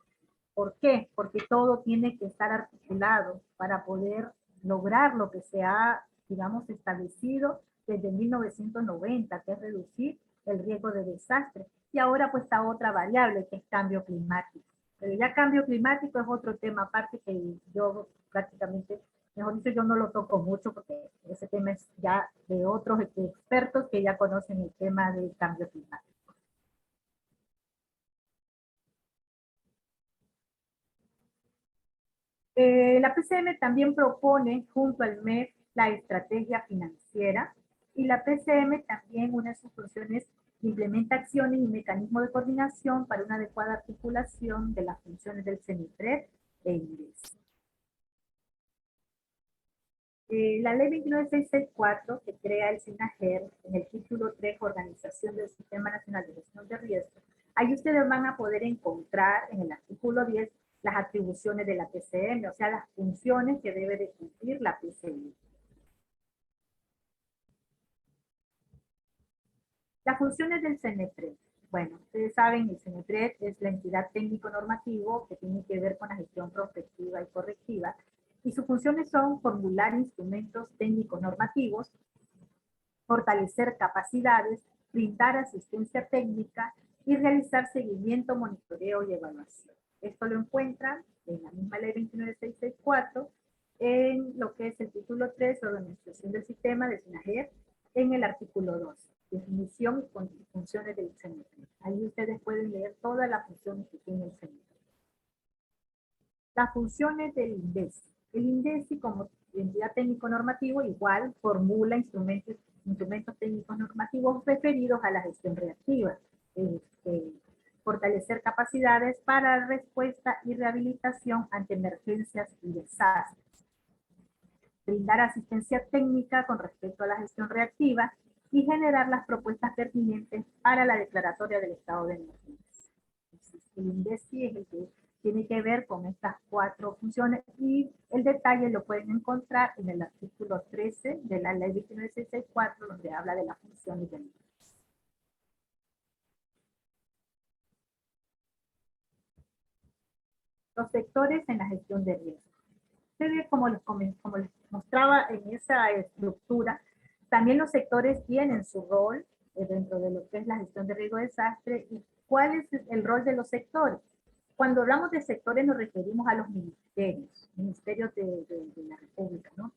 ¿Por qué? Porque todo tiene que estar articulado para poder lograr lo que se ha, digamos, establecido desde 1990, que es reducir el riesgo de desastre. Y ahora pues está otra variable, que es cambio climático. Pero ya cambio climático es otro tema aparte que yo prácticamente, mejor dicho, yo no lo toco mucho porque ese tema es ya de otros expertos que ya conocen el tema del cambio climático. La PCM también propone junto al MEF la estrategia financiera y la PCM también una de sus funciones implementa acciones y mecanismos de coordinación para una adecuada articulación de las funciones del CENIPRED e INDES. La ley 29664 que crea el SINAGER en el título 3, Organización del Sistema Nacional de Gestión de Riesgos, ahí ustedes van a poder encontrar en el artículo 10 las atribuciones de la PCM, o sea, las funciones que debe de cumplir la PCM. Las funciones del CENEPRED. Bueno, ustedes saben, el CENEPRED es la entidad técnico-normativo que tiene que ver con la gestión prospectiva y correctiva, y sus funciones son formular instrumentos técnicos normativos, fortalecer capacidades, brindar asistencia técnica y realizar seguimiento, monitoreo y evaluación. Esto lo encuentran en la misma ley 29664, en lo que es el título 3, Organización del Sistema de SINAGER, en el artículo 2, definición y funciones del CENEPRED. Ahí ustedes pueden leer todas las funciones que tiene el CENEPRED. Las funciones del INDESI. El INDESI, como entidad técnico-normativo, igual formula instrumentos técnicos normativos referidos a la gestión reactiva. Fortalecer capacidades para respuesta y rehabilitación ante emergencias y desastres. brindar asistencia técnica con respecto a la gestión reactiva y generar las propuestas pertinentes para la declaratoria del estado de emergencia. Entonces, el INDECI es el que tiene que ver con estas 4 funciones y el detalle lo pueden encontrar en el artículo 13 de la ley 29664, donde habla de las funciones del INDECI. Los sectores en la gestión de riesgo. Ustedes, como les mostraba en esa estructura, también los sectores tienen su rol dentro de lo que es la gestión de riesgo de desastre. ¿Y cuál es el rol de los sectores? Cuando hablamos de sectores nos referimos a los ministerios de la República, ¿no?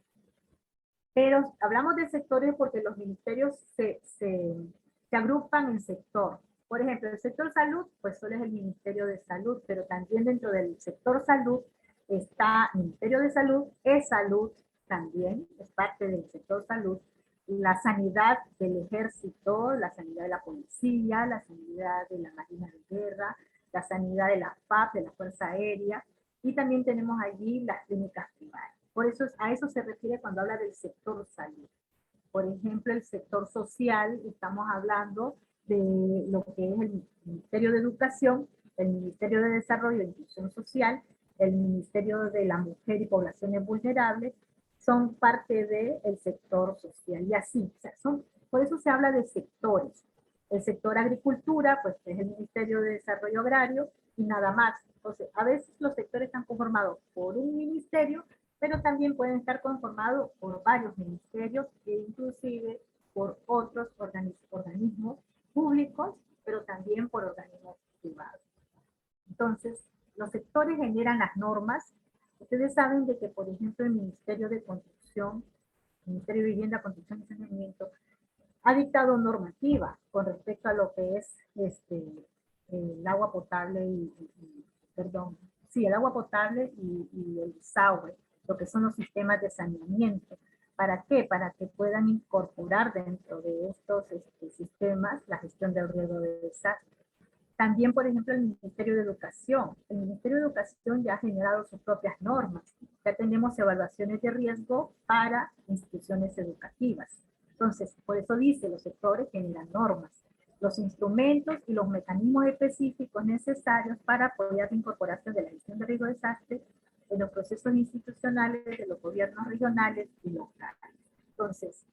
Pero hablamos de sectores porque los ministerios se agrupan en sector. Por ejemplo, el sector salud, pues solo es el Ministerio de Salud, pero también dentro del sector salud está Ministerio de Salud, salud también, es parte del sector salud, la sanidad del ejército, la sanidad de la policía, la sanidad de la Marina de Guerra, la sanidad de la FAP, de la Fuerza Aérea, y también tenemos allí las clínicas privadas. Por eso a eso se refiere cuando habla del sector salud. Por ejemplo, el sector social, estamos hablando de lo que es el Ministerio de Educación, el Ministerio de Desarrollo e Inclusión Social, el Ministerio de la Mujer y Poblaciones Vulnerables, son parte del sector social y así. O sea, por eso se habla de sectores. El sector agricultura, pues es el Ministerio de Desarrollo Agrario y nada más. Entonces, a veces los sectores están conformados por un ministerio, pero también pueden estar conformados por varios ministerios e inclusive por otros organismos públicos, pero también por organismos privados. Entonces, los sectores generan las normas. Ustedes saben de que, por ejemplo, el Ministerio de Construcción, el Ministerio de Vivienda, Construcción y Saneamiento, ha dictado normativa con respecto a lo que es el agua potable el agua potable y el desagüe, lo que son los sistemas de saneamiento. ¿Para qué? Para que puedan incorporar dentro de estos sistemas la gestión del riesgo de desastre. También, por ejemplo, el Ministerio de Educación. El Ministerio de Educación ya ha generado sus propias normas. Ya tenemos evaluaciones de riesgo para instituciones educativas. Entonces, por eso dice, los sectores generan normas, los instrumentos y los mecanismos específicos necesarios para apoyar la incorporación de la gestión de riesgo de desastre en los procesos institucionales de los gobiernos regionales y locales. Entonces,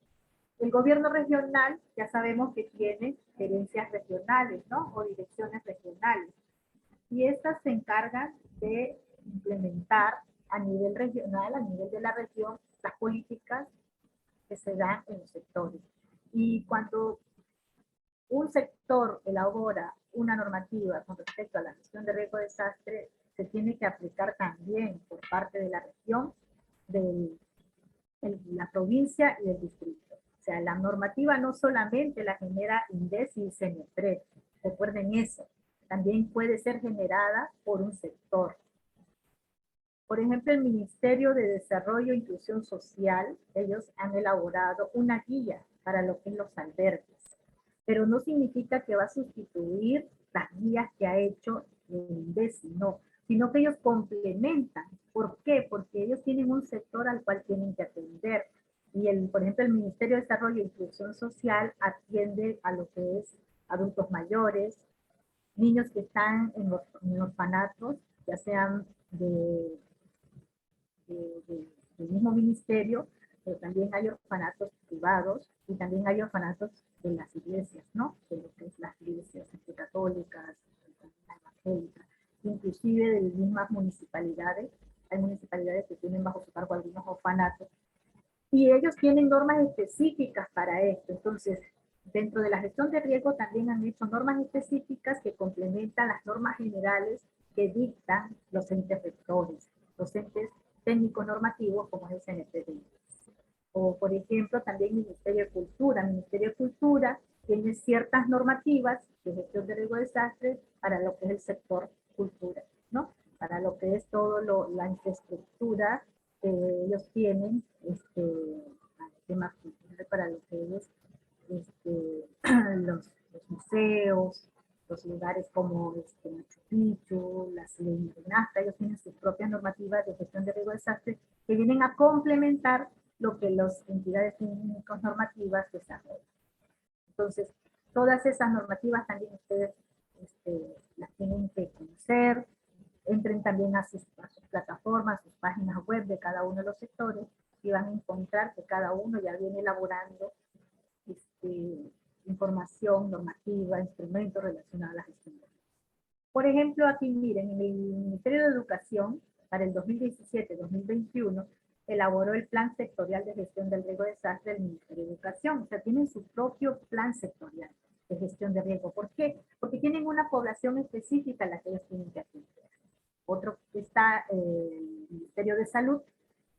el gobierno regional ya sabemos que tiene gerencias regionales, ¿no? O direcciones regionales. Y estas se encargan de implementar a nivel regional, a nivel de la región, las políticas que se dan en los sectores. Y cuando un sector elabora una normativa con respecto a la gestión de riesgo de desastre, se tiene que aplicar también por parte de la región, de la provincia y del distrito. O sea, la normativa no solamente la genera INDECI y CENEPRED, recuerden eso, también puede ser generada por un sector. Por ejemplo, el Ministerio de Desarrollo e Inclusión Social, ellos han elaborado una guía para lo que es los albergues, pero no significa que va a sustituir las guías que ha hecho el INDECI, no, sino que ellos complementan. ¿Por qué? Porque ellos tienen un sector al cual tienen que atender. Y, por ejemplo, el Ministerio de Desarrollo e Inclusión Social atiende a lo que es adultos mayores, niños que están en orfanatos, ya sean del mismo ministerio, pero también hay orfanatos privados y también hay orfanatos de las iglesias, ¿no? De lo que es las iglesias católicas, evangélicas, inclusive de las mismas municipalidades. Hay municipalidades que tienen bajo su cargo algunos orfanatos y ellos tienen normas específicas para esto. Entonces, dentro de la gestión de riesgo también han hecho normas específicas que complementan las normas generales que dictan los entes rectores, los entes técnicos normativos como es el CNPD. O, por ejemplo, también el Ministerio de Cultura. El Ministerio de Cultura tiene ciertas normativas de gestión de riesgo de desastre para lo que es el sector cultura, ¿no? Para lo que es todo la infraestructura que ellos tienen, temas culturales, para lo que es los museos, los lugares como Machu Picchu, las líneas de Nazca, ellos tienen sus propias normativas de gestión de riesgo de desastre que vienen a complementar lo que las entidades técnicas normativas desarrollan. Entonces, todas esas normativas también ustedes las tienen que conocer. Entren también a sus plataformas, a sus páginas web de cada uno de los sectores y van a encontrar que cada uno ya viene elaborando información normativa, instrumentos relacionados a la gestión de riesgos. Por ejemplo, aquí miren, en el Ministerio de Educación, para el 2017-2021, elaboró el Plan Sectorial de Gestión del Riesgo de Desastre del Ministerio de Educación. O sea, tienen su propio plan sectorial de gestión de riesgo. ¿Por qué? Porque tienen una población específica a la que ellos tienen que atender. Otro está el Ministerio de Salud,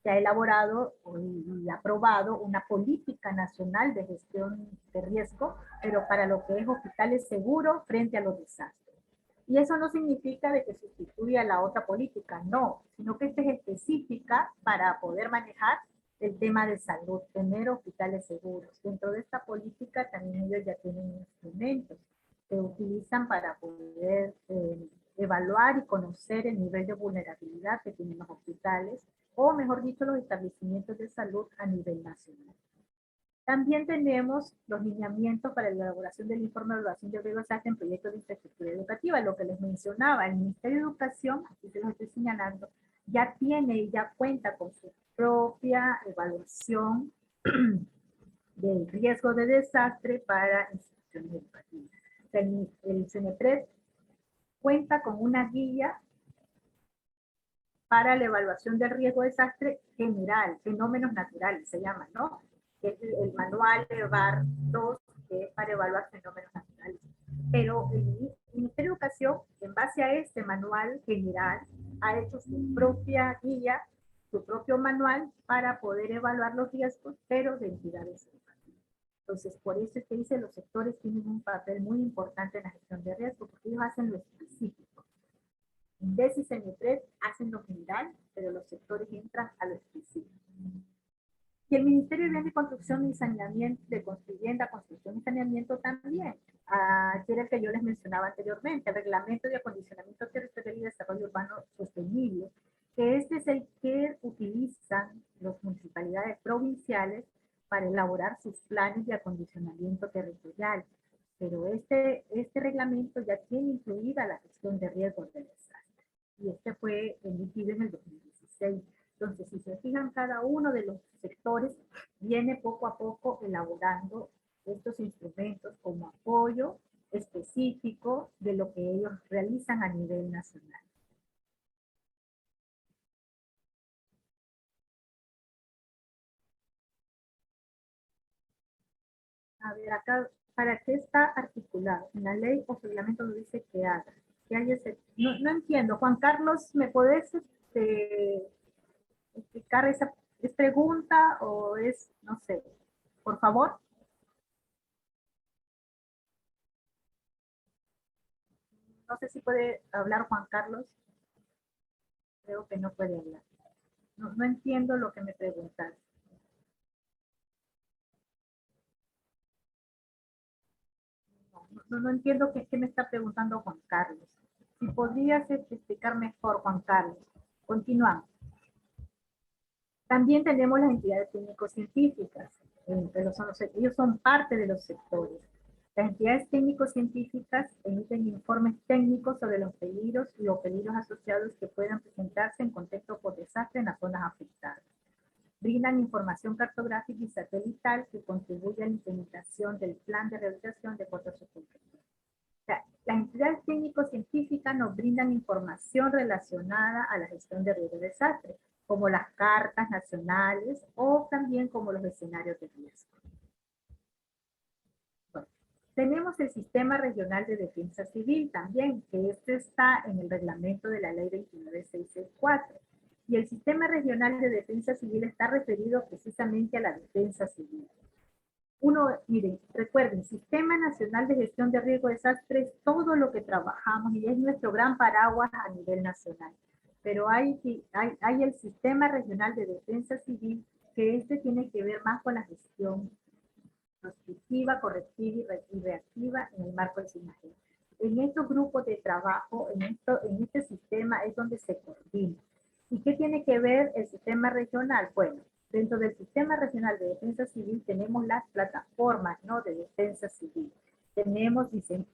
que ha elaborado y aprobado una política nacional de gestión de riesgo, pero para lo que es hospitales seguros frente a los desastres. Y eso no significa de que sustituya la otra política, no, sino que esta es específica para poder manejar el tema de salud, tener hospitales seguros. Dentro de esta política también ellos ya tienen instrumentos que utilizan para poder evaluar y conocer el nivel de vulnerabilidad que tienen los hospitales, o mejor dicho, los establecimientos de salud a nivel nacional. También tenemos los lineamientos para la elaboración del informe de evaluación de riesgos en proyectos de infraestructura educativa, lo que les mencionaba. El Ministerio de Educación, aquí se los estoy señalando, ya tiene y ya cuenta con su propia evaluación del riesgo de desastre para instituciones educativas. O sea, el CENEPRED cuenta con una guía para la evaluación del riesgo de desastre general, fenómenos naturales se llama, ¿no? Que es el manual EVAR 2, que es para evaluar fenómenos naturales. Pero el Ministerio de Educación, en base a este manual general, ha hecho su propia guía, su propio manual para poder evaluar los riesgos, pero de entidades educativas. Entonces, por eso es que dice los sectores tienen un papel muy importante en la gestión de riesgo, porque ellos hacen lo específico. INDES y CENEPRED hacen lo general, pero los sectores entran a lo específico. Y el Ministerio de Vivienda y Construcción y Saneamiento, de Vivienda, Construcción y Saneamiento también. Era el que yo les mencionaba anteriormente, el Reglamento de Acondicionamiento Territorial y Desarrollo Urbano Sostenible, que este es el que utilizan las municipalidades provinciales para elaborar sus planes de acondicionamiento territorial. Pero este reglamento ya tiene incluida la gestión de riesgos de desastre. Y este fue emitido en el 2016. Entonces, si se fijan, cada uno de los sectores viene poco a poco elaborando estos instrumentos como apoyo específico de lo que ellos realizan a nivel nacional. A ver, acá, ¿para qué está articulado? En la ley o reglamento lo dice que haga. Que haya ese, no entiendo. Juan Carlos, ¿me podés explicar esa es pregunta o es, no sé, por favor? No sé si puede hablar Juan Carlos. Creo que no puede hablar. No entiendo lo que me preguntas. No entiendo qué me está preguntando Juan Carlos. Si podrías explicar mejor, Juan Carlos. Continuamos. También tenemos las entidades técnico-científicas. Ellos son parte de los sectores. Las entidades técnico-científicas emiten informes técnicos sobre los peligros y los peligros asociados que puedan presentarse en contexto por desastre en las zonas afectadas. Brindan información cartográfica y satelital que contribuye a la implementación del plan de rehabilitación de acuerdo a su contexto. O sea, las entidades técnico-científicas nos brindan información relacionada a la gestión de riesgo de desastre, como las cartas nacionales o también como los escenarios de riesgo. Bueno, tenemos el Sistema Regional de Defensa Civil también, que este está en el reglamento de la Ley 29664. Y el Sistema Regional de Defensa Civil está referido precisamente a la defensa civil. Miren, recuerden, Sistema Nacional de Gestión de Riesgo de Desastre es todo lo que trabajamos y es nuestro gran paraguas a nivel nacional. Pero hay el Sistema Regional de Defensa Civil, que tiene que ver más con la gestión prospectiva, correctiva y reactiva en el marco del SINAGEN. En estos grupos de trabajo, en este sistema es donde se coordina. ¿Y qué tiene que ver el sistema regional? Bueno, Dentro del Sistema Regional de Defensa Civil tenemos las plataformas, ¿no?, de defensa civil. Tenemos, dicen,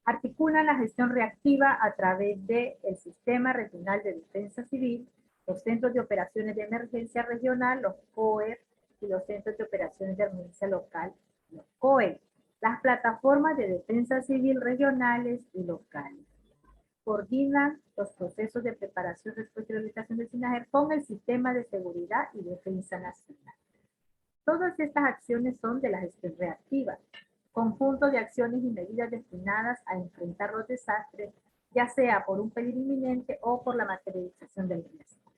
articulan la gestión reactiva a través del Sistema Regional de Defensa Civil, los Centros de Operaciones de Emergencia Regional, los COER, y los Centros de Operaciones de Emergencia Local, los COE. Las plataformas de defensa civil regionales y locales coordinan los procesos de preparación, respuesta y realización del SINAGER con el Sistema de Seguridad y Defensa Nacional. Todas estas acciones son de la gestión reactiva, conjunto de acciones y medidas destinadas a enfrentar los desastres, ya sea por un peligro inminente o por la materialización del riesgo.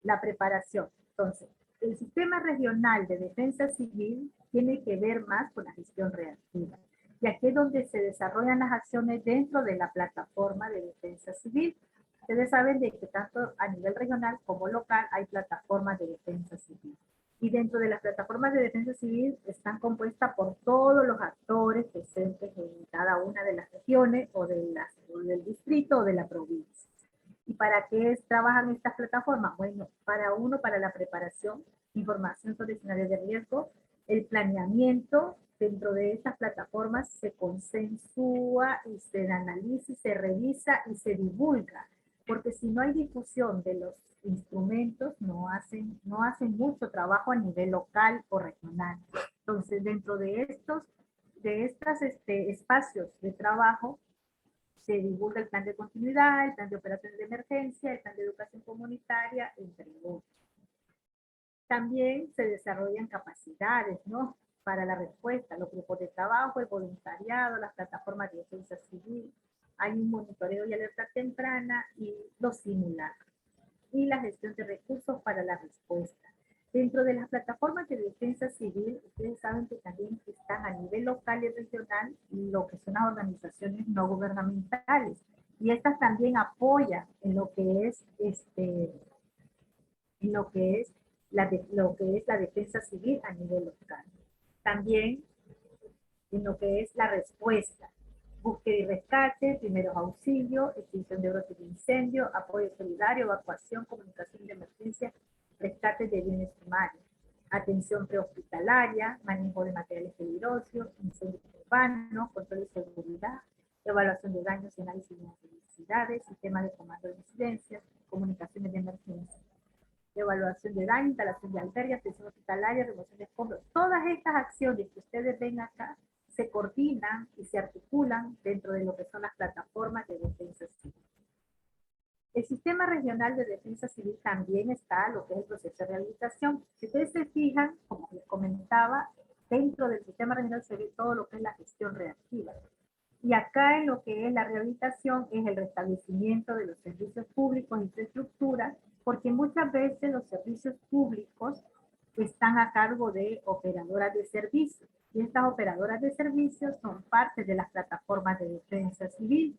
La preparación. Entonces, el Sistema Regional de Defensa Civil tiene que ver más con la gestión reactiva. Y aquí es donde se desarrollan las acciones dentro de la plataforma de defensa civil. Ustedes saben de que tanto a nivel regional como local hay plataformas de defensa civil. Y dentro de las plataformas de defensa civil están compuestas por todos los actores presentes en cada una de las regiones o del distrito o de la provincia. ¿Y para qué trabajan estas plataformas? Bueno, para la preparación, información sobre escenarios de riesgo, el planeamiento. Dentro de estas plataformas se consensúa y se analiza y se revisa y se divulga, porque si no hay difusión de los instrumentos, no hacen mucho trabajo a nivel local o regional. Entonces, dentro de estos espacios de trabajo, se divulga el plan de continuidad, el plan de operaciones de emergencia, el plan de educación comunitaria, entre otros. También se desarrollan capacidades, ¿no?, para la respuesta, los grupos de trabajo, el voluntariado, las plataformas de defensa civil, hay un monitoreo y alerta temprana y los simulacros. Y la gestión de recursos para la respuesta. Dentro de las plataformas de defensa civil, ustedes saben que también están a nivel local y regional lo que son las organizaciones no gubernamentales. Y estas también apoyan en lo que es la defensa civil a nivel local. También en lo que es la respuesta, búsqueda y rescate, primeros auxilios, extinción de brotes de incendio, apoyo solidario, evacuación, comunicación de emergencia, rescate de bienes primarios, atención prehospitalaria, manejo de materiales peligrosos, incendios urbanos, control de seguridad, evaluación de daños y análisis de necesidades, sistema de comando de incidencias, comunicaciones de emergencia, evaluación de daño, instalación de albergues, atención hospitalaria, remoción de escombros. Todas estas acciones que ustedes ven acá se coordinan y se articulan dentro de lo que son las plataformas de defensa civil. El Sistema Regional de Defensa Civil también está lo que es el proceso de rehabilitación. Si ustedes se fijan, como les comentaba, dentro del Sistema Regional se ve todo lo que es la gestión reactiva. Y acá en lo que es la rehabilitación es el restablecimiento de los servicios públicos, infraestructura, porque muchas veces los servicios públicos están a cargo de operadoras de servicios. Y estas operadoras de servicios son parte de las plataformas de defensa civil.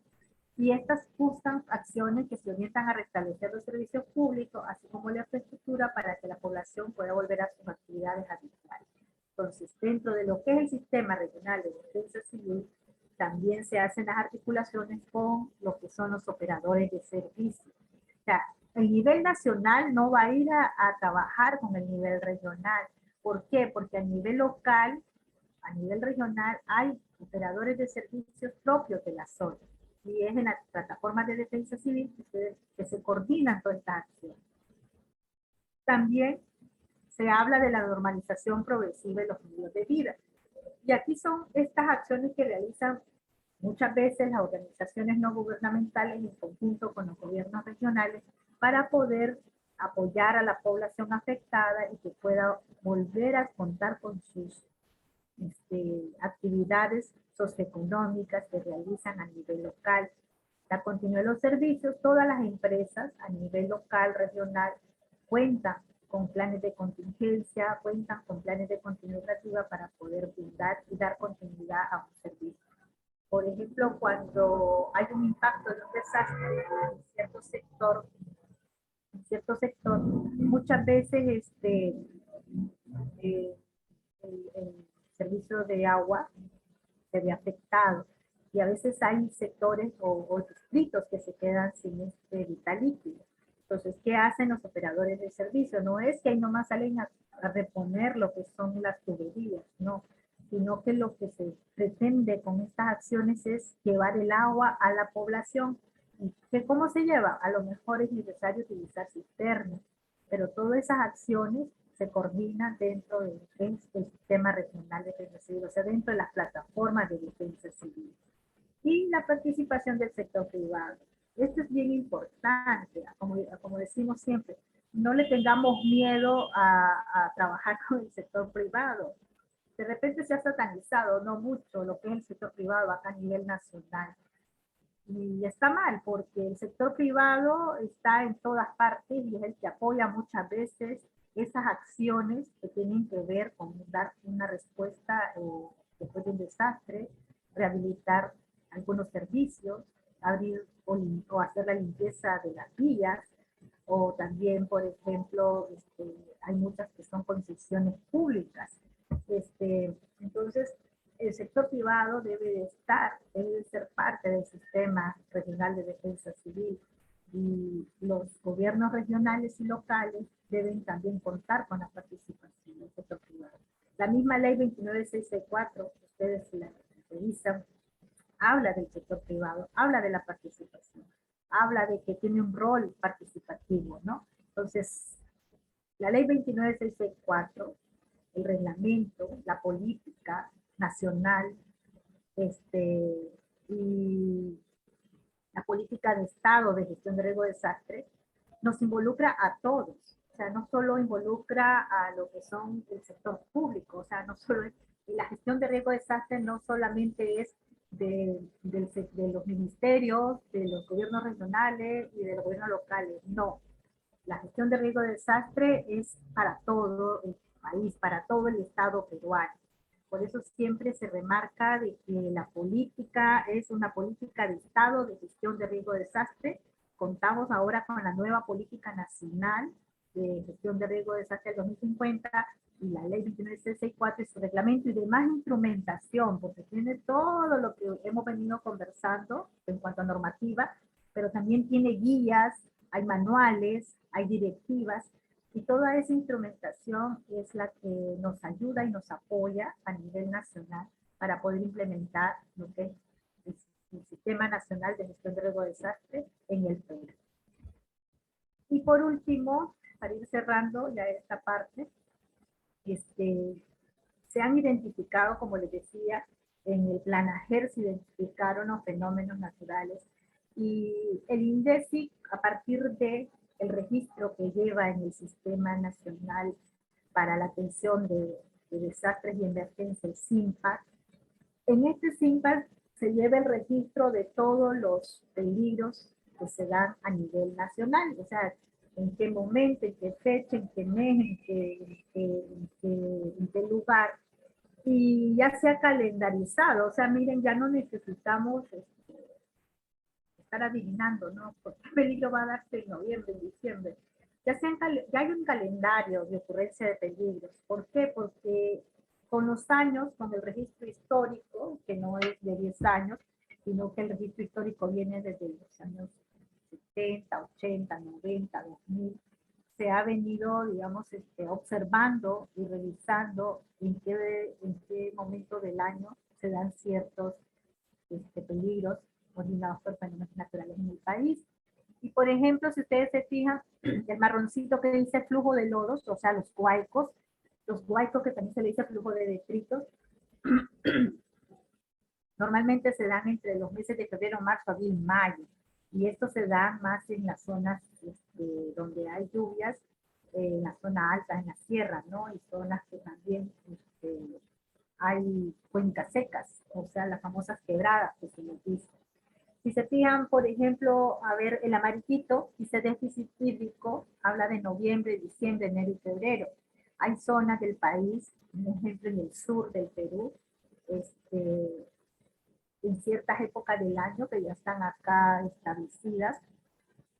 Y estas buscan acciones que se orientan a restablecer los servicios públicos, así como la infraestructura, para que la población pueda volver a sus actividades habituales. Entonces, dentro de lo que es el Sistema Regional de Defensa Civil, también se hacen las articulaciones con lo que son los operadores de servicio. O sea, el nivel nacional no va a ir a trabajar con el nivel regional. ¿Por qué? Porque a nivel local, a nivel regional, hay operadores de servicios propios de la zona. Y es en las plataformas de defensa civil que se coordinan todas estas acciones. También se habla de la normalización progresiva de los medios de vida. Y aquí son estas acciones que realizan muchas veces las organizaciones no gubernamentales en conjunto con los gobiernos regionales para poder apoyar a la población afectada y que pueda volver a contar con sus actividades socioeconómicas que realizan a nivel local. La continuidad de los servicios, todas las empresas a nivel local, regional, cuentan con planes de contingencia, cuentan con planes de continuidad operativa para poder brindar y dar continuidad a un servicio. Por ejemplo, cuando hay un impacto de un desastre en cierto sector, muchas veces el servicio de agua se ve afectado y a veces hay sectores o distritos que se quedan sin vital líquido. Entonces, ¿qué hacen los operadores de servicio? No es que ahí nomás salen a reponer lo que son las tuberías, no, sino que lo que se pretende con estas acciones es llevar el agua a la población. ¿Y cómo se lleva? A lo mejor es necesario utilizar cisternas, pero todas esas acciones se coordinan dentro del sistema regional de defensa civil, o sea, dentro de las plataformas de defensa civil. Y la participación del sector privado. Esto es bien importante, como decimos siempre, no le tengamos miedo a trabajar con el sector privado. De repente se ha satanizado, no mucho, lo que es el sector privado acá a nivel nacional. Y está mal, porque el sector privado está en todas partes y es el que apoya muchas veces esas acciones que tienen que ver con dar una respuesta después de un desastre, rehabilitar algunos servicios, abrir o hacer la limpieza de las vías, o también, por ejemplo, hay muchas que son concesiones públicas. Entonces, el sector privado debe de ser parte del sistema regional de defensa civil, y los gobiernos regionales y locales deben también contar con la participación del sector privado. La misma ley 29664, ustedes la revisan, habla del sector privado, habla de la participación, habla de que tiene un rol participativo, ¿no? Entonces, la ley 29664, el reglamento, la política nacional, y la política de Estado de gestión de riesgo de desastre, nos involucra a todos. O sea, no solo involucra a lo que son el sector público, o sea, no solo la gestión de riesgo de desastre no solamente es de los ministerios, de los gobiernos regionales y de los gobiernos locales, no. La gestión de riesgo de desastre es para todo el país, para todo el Estado peruano. Por eso siempre se remarca de que la política es una política de Estado de gestión de riesgo de desastre. Contamos ahora con la nueva política nacional de gestión de riesgo de desastre del 2050 y la ley 29664 y su reglamento y demás instrumentación, porque tiene todo lo que hemos venido conversando en cuanto a normativa, pero también tiene guías, hay manuales, hay directivas, y toda esa instrumentación es la que nos ayuda y nos apoya a nivel nacional para poder implementar lo que es el Sistema Nacional de Gestión de Riesgo de Desastre en el Perú. Y por último, para ir cerrando ya esta parte, se han identificado, como les decía, en el Plan AGER se identificaron los fenómenos naturales, y el INDECIC, a partir de el registro que lleva en el Sistema Nacional para la Atención de Desastres y Emergencias, el SINPAC, en este SINPAC se lleva el registro de todos los peligros que se dan a nivel nacional, o sea, en qué momento, en qué fecha, en qué mes, en qué lugar, y ya se ha calendarizado, o sea, miren, ya no necesitamos estar adivinando, ¿no? ¿Por qué peligro va a darse en noviembre, en diciembre? Ya hay un calendario de ocurrencia de peligros. ¿Por qué? Porque con los años, con el registro histórico, que no es de 10 años, sino que el registro histórico viene desde los años 70, 80, 90, 2000, se ha venido, digamos, observando y revisando en qué momento del año se dan ciertos peligros originados por fenómenos naturales en el país. Y por ejemplo, si ustedes se fijan, el marroncito que dice flujo de lodos, o sea, los huaicos que también se le dice flujo de detritos, normalmente se dan entre los meses de febrero, marzo, abril, mayo. Y esto se da más en las zonas donde hay lluvias, en la zona alta, en la sierra, ¿no? Y zonas que también hay cuencas secas, o sea, las famosas quebradas que se les dice. Si se fijan, por ejemplo, a ver, el amarillito dice déficit hídrico, habla de noviembre, diciembre, enero y febrero. Hay zonas del país, por ejemplo, en el sur del Perú, en ciertas épocas del año que ya están acá establecidas,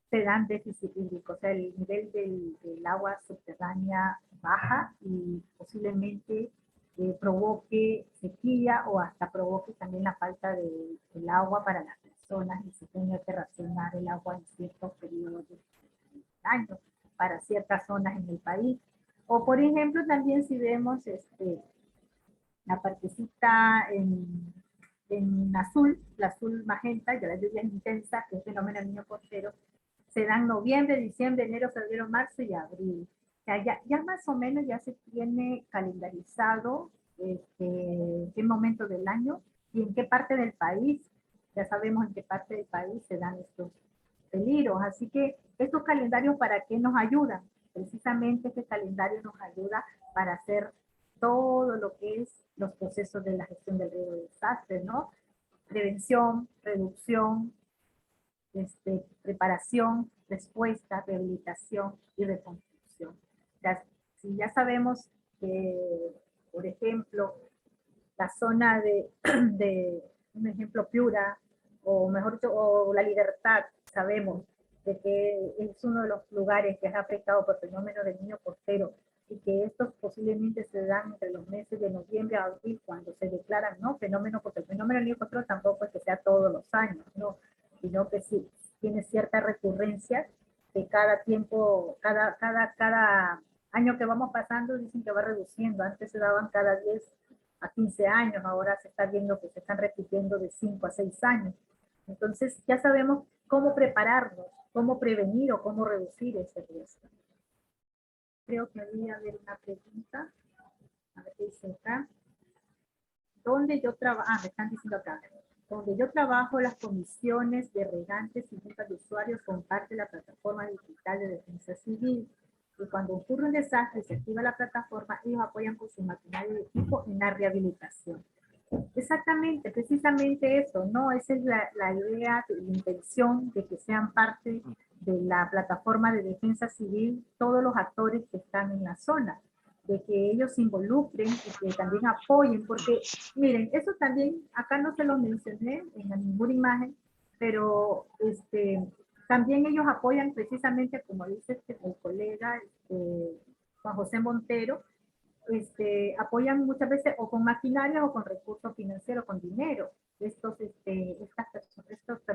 se dan déficit hídrico, o sea, el nivel del agua subterránea baja y posiblemente provoque sequía o hasta provoque también la falta del agua para las personas y se tenga que racionar el agua en ciertos periodos del año para ciertas zonas en el país. O por ejemplo, también si vemos la partecita en azul, la azul magenta, ya la lluvia intensa, que es el fenómeno del niño costero, se dan noviembre, diciembre, enero, febrero, marzo y abril. O sea, ya más o menos ya se tiene calendarizado qué momento del año y en qué parte del país, ya sabemos en qué parte del país se dan estos peligros. Así que estos calendarios, ¿para qué nos ayudan? Precisamente este calendario nos ayuda para hacer todo lo que es los procesos de la gestión del riesgo de desastres, ¿no? Prevención, reducción, preparación, respuesta, rehabilitación y reconstrucción. Si ya sabemos que, por ejemplo, la zona de un ejemplo, Piura, o mejor dicho, o La Libertad, sabemos de que es uno de los lugares que es afectado por fenómenos del niño costero y que estos posiblemente se dan entre los meses de noviembre a abril cuando se declaran, ¿no? Fenómenos, porque el fenómeno del niño costero tampoco es que sea todos los años, ¿no? Sino que sí tiene cierta recurrencia que cada tiempo, cada año que vamos pasando dicen que va reduciendo. Antes se daban cada 10 a 15 años, ahora se está viendo que se están repitiendo de 5 a 6 años. Entonces ya sabemos cómo prepararnos, cómo prevenir o cómo reducir ese riesgo. Creo que había una pregunta. A ver qué dice acá. ¿Dónde yo trabajo? Me están diciendo acá. Donde yo trabajo, las comisiones de regantes y juntas de usuarios son parte de la plataforma digital de defensa civil. Y cuando ocurre un desastre y se activa la plataforma, ellos apoyan con su maquinaria y equipo en la rehabilitación. Exactamente, precisamente eso, ¿no? Esa es la idea, la intención de que sean parte de la plataforma de defensa civil todos los actores que están en la zona, de que ellos se involucren y que también apoyen, porque miren, eso también, acá no se lo mencioné en ninguna imagen, pero también ellos apoyan precisamente, como dice el colega Juan José Montero, apoyan muchas veces o con maquinaria o con recursos financieros, con dinero, estas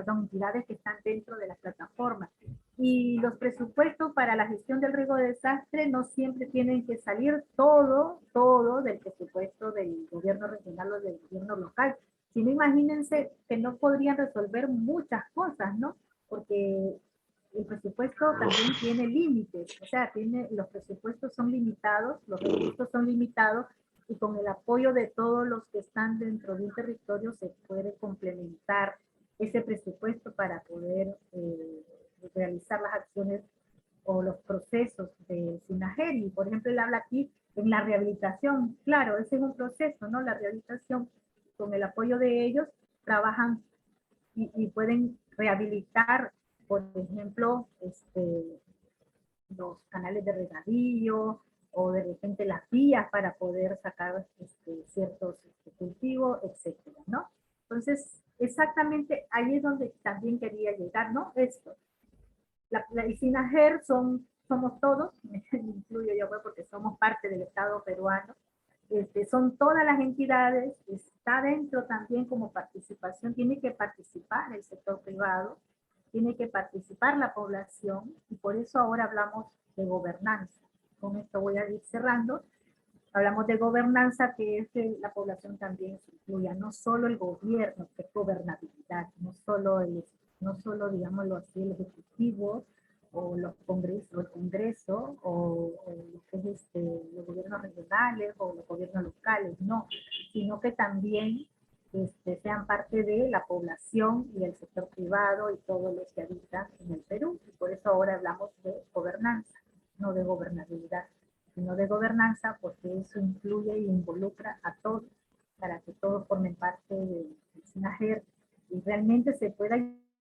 entidades que están dentro de las plataformas. Y los presupuestos para la gestión del riesgo de desastre no siempre tienen que salir todo del presupuesto del gobierno regional o del gobierno local, sino imagínense que no podrían resolver muchas cosas, ¿no? Porque el presupuesto también tiene límites, o sea, los presupuestos son limitados, los recursos son limitados, y con el apoyo de todos los que están dentro de un territorio se puede complementar ese presupuesto para poder realizar las acciones o los procesos de SINAGER. Y por ejemplo, él habla aquí en la rehabilitación. Claro, ese es un proceso, ¿no? La rehabilitación, con el apoyo de ellos, trabajan y pueden rehabilitar, por ejemplo, los canales de regadío o de repente las vías para poder sacar ciertos cultivos, etcétera, ¿no? Entonces, exactamente ahí es donde también quería llegar, ¿no? Esto. El SINAGER somos todos, me incluyo yo porque somos parte del Estado peruano, son todas las entidades, está dentro también como participación, tiene que participar el sector privado, tiene que participar la población, y por eso ahora hablamos de gobernanza. Con esto voy a ir cerrando. Hablamos de gobernanza, que es que la población también se incluya, no solo el gobierno, que es gobernabilidad, no solo digámoslo así, el ejecutivo, o los congresos, el Congreso, o lo que es los gobiernos regionales o los gobiernos locales, no, sino que también sean parte de la población y del sector privado y todos los que habitan en el Perú. Y por eso ahora hablamos de gobernanza, no de gobernabilidad, sino de gobernanza, porque eso incluye e involucra a todos, para que todos formen parte del SINAGER y realmente se pueda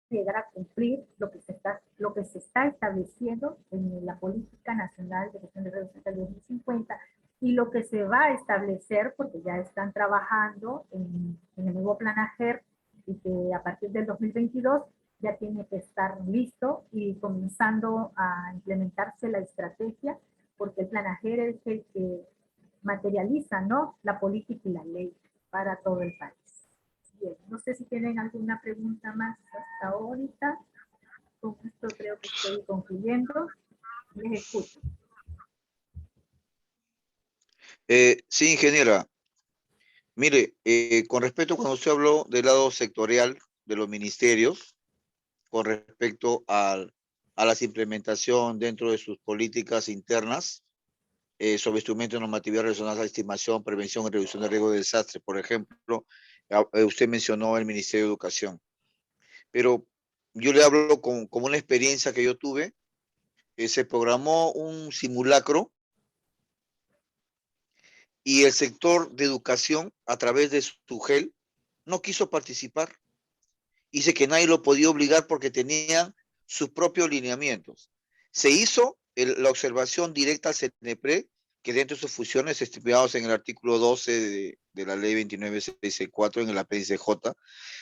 llegar a cumplir lo que se está estableciendo en la Política Nacional de Gestión de Riesgos hasta el 2050 y lo que se va a establecer, porque ya están trabajando en el nuevo Plan AGER y que a partir del 2022 ya tiene que estar listo y comenzando a implementarse la estrategia, porque el Plan AGER es el que materializa, ¿no?, la política y la ley para todo el país. Bien, no sé si tienen alguna pregunta más hasta ahorita. Con esto creo que estoy concluyendo. Les escucho. Sí, ingeniera. Mire, con respecto cuando usted habló del lado sectorial de los ministerios, con respecto a la implementación dentro de sus políticas internas, sobre instrumentos de normatividad relacionados a la estimación, prevención y reducción de riesgo de desastre, por ejemplo, usted mencionó el Ministerio de Educación. Pero yo le hablo como una experiencia que yo tuve. Se programó un simulacro y el sector de educación, a través de su GEL, no quiso participar. Dice que nadie lo podía obligar porque tenían sus propios lineamientos. Se hizo la observación directa al CNEPRE, que dentro de sus funciones estipuladas en el artículo 12 de la ley 29664 en el apéndice J.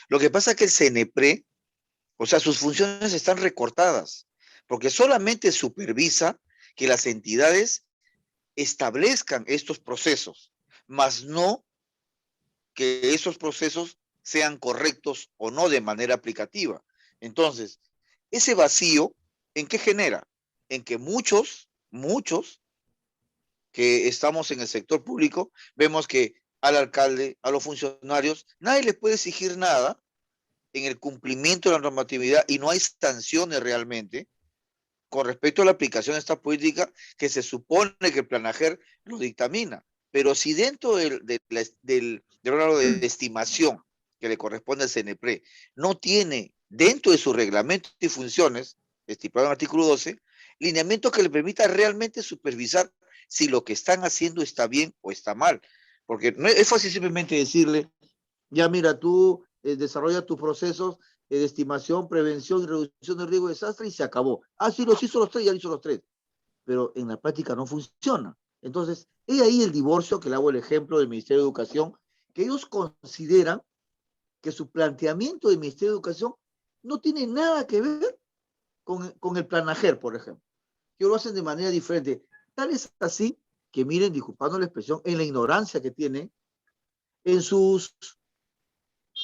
Lo que pasa es que el CNEPRE, o sea, sus funciones están recortadas, porque solamente supervisa que las entidades establezcan estos procesos, más no que esos procesos sean correctos o no de manera aplicativa. Entonces, ese vacío, ¿en qué genera? En que muchos que estamos en el sector público, vemos que al alcalde, a los funcionarios, nadie les puede exigir nada en el cumplimiento de la normatividad y no hay sanciones realmente con respecto a la aplicación de esta política que se supone que el Planager lo dictamina. Pero si dentro del órgano de estimación que le corresponde al CNEPRE no tiene dentro de su reglamento y funciones, estipulado en el artículo 12, lineamiento que le permita realmente supervisar si lo que están haciendo está bien o está mal. Porque no es fácil simplemente decirle, ya mira, tú desarrolla tus procesos de estimación, prevención y reducción del riesgo de desastre y se acabó. Ah, sí, los hizo los tres, ya hizo los tres. Pero en la práctica no funciona. Entonces, es ahí el divorcio que le hago el ejemplo del Ministerio de Educación, que ellos consideran que su planteamiento del Ministerio de Educación no tiene nada que ver con el Planager, por ejemplo. Que lo hacen de manera diferente. Tal es así que miren, disculpando la expresión, en la ignorancia que tienen, en sus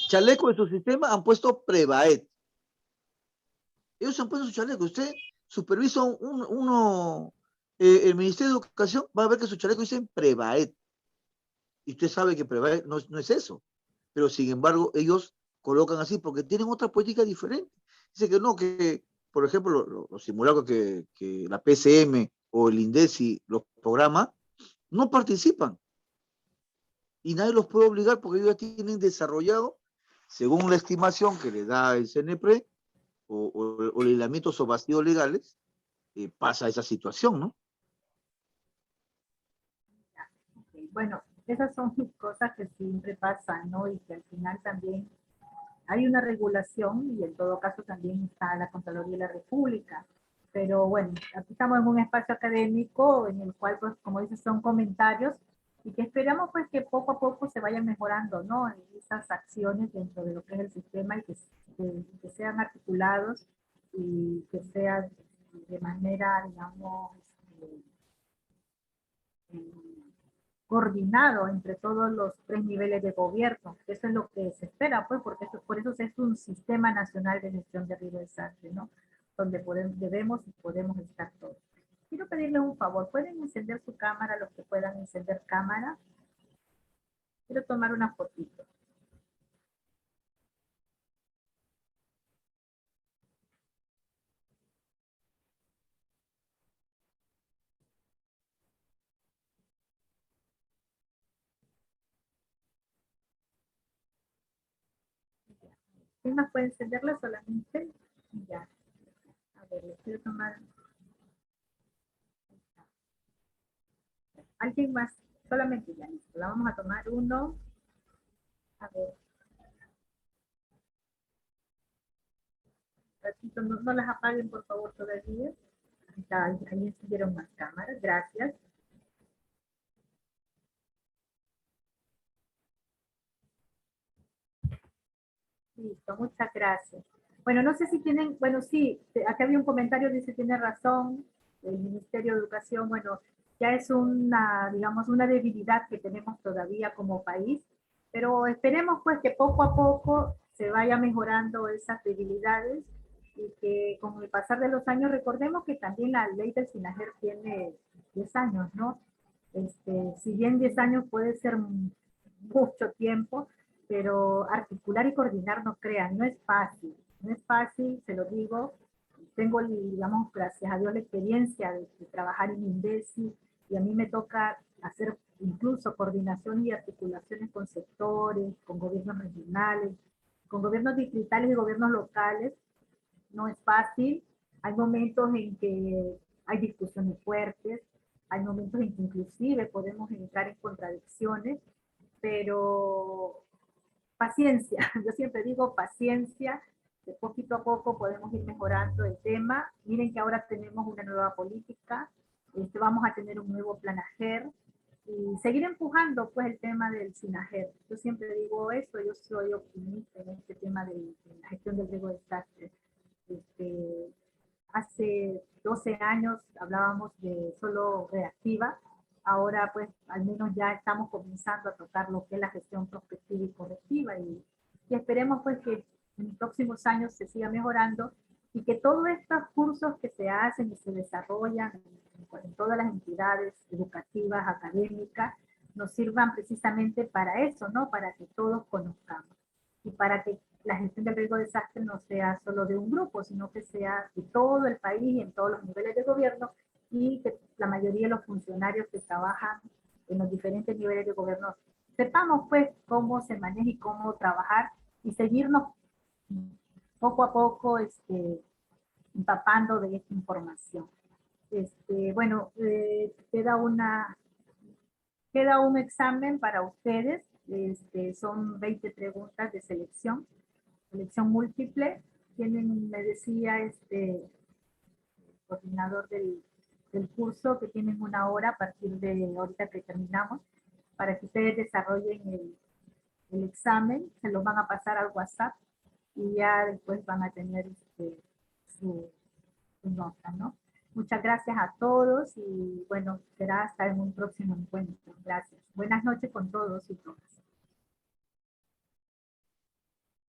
chalecos de su sistema han puesto Prevaet. Ellos han puesto su chaleco. Usted supervisa el Ministerio de Educación, va a ver que su chaleco dice Prevaet. Y usted sabe que Prevaet no es eso. Pero sin embargo, ellos colocan así porque tienen otra política diferente. Dice que no, que por ejemplo, los simulacros que la PCM o el INDECI los programa, no participan. Y nadie los puede obligar porque ellos ya tienen desarrollado, según la estimación que le da el CNEPRE, o lineamientos o vacíos legales, pasa esa situación, ¿no? Okay. Bueno, esas son cosas que siempre pasan, ¿no? Y que al final también hay una regulación y en todo caso también está la Contraloría de la República. Pero bueno, aquí estamos en un espacio académico en el cual, pues, como dices, son comentarios y que esperamos pues que poco a poco se vayan mejorando, ¿no? En esas acciones dentro de lo que es el sistema y que sean articulados y que sean de manera, digamos, coordinado entre todos los tres niveles de gobierno. Eso es lo que se espera, pues, porque por eso es un sistema nacional de gestión de riesgo de desastre, ¿no? Donde debemos y podemos estar todos. Quiero pedirles un favor, ¿pueden encender su cámara los que puedan encender cámara? Quiero tomar una fotito. ¿Quién más puede encenderla solamente? Ya. A ver, les quiero tomar. ¿Alguien más? Solamente ya, listo. La vamos a tomar uno. A ver. Ratito, no las apaguen, por favor, todavía. Ahí encendieron más cámaras. Gracias. Listo, muchas gracias. Bueno, no sé si tienen, bueno, sí, acá había un comentario, dice, tiene razón, el Ministerio de Educación, bueno, ya es una, digamos, una debilidad que tenemos todavía como país, pero esperemos pues que poco a poco se vaya mejorando esas debilidades y que con el pasar de los años, recordemos que también la ley del SINAGER tiene 10 años, ¿no? Si bien 10 años puede ser mucho tiempo, pero articular y coordinar, no crean, no es fácil, no es fácil, se lo digo. Tengo, digamos, gracias a Dios, la experiencia de trabajar en INDECI, y a mí me toca hacer incluso coordinación y articulaciones con sectores, con gobiernos regionales, con gobiernos distritales y gobiernos locales. No es fácil, hay momentos en que hay discusiones fuertes, hay momentos en que inclusive podemos entrar en contradicciones, pero paciencia, yo siempre digo paciencia, de poquito a poco podemos ir mejorando el tema. Miren que ahora tenemos una nueva política, vamos a tener un nuevo planajer y seguir empujando pues el tema del SINAGER. Yo siempre digo eso, yo soy optimista en este tema de la gestión del riesgo de desastre. Hace 12 años hablábamos de solo reactiva, ahora pues al menos ya estamos comenzando a tocar lo que es la gestión prospectiva y correctiva, y esperemos pues que en los próximos años se siga mejorando y que todos estos cursos que se hacen y se desarrollan en todas las entidades educativas, académicas, nos sirvan precisamente para eso, ¿no? Para que todos conozcamos y para que la gestión del riesgo de desastre no sea solo de un grupo, sino que sea de todo el país y en todos los niveles de gobierno, y que la mayoría de los funcionarios que trabajan en los diferentes niveles de gobierno sepamos pues cómo se maneja y cómo trabajar y seguirnos poco a poco empapando de esta información. Bueno, queda un examen para ustedes. Son 20 preguntas de selección múltiple. Tienen, me decía el coordinador del curso, que tienen una hora a partir de ahorita que terminamos para que ustedes desarrollen el examen. Se lo van a pasar al WhatsApp y ya después van a tener su nota, ¿no? Muchas gracias a todos y bueno, será hasta en un próximo encuentro. Gracias. Buenas noches con todos y todas.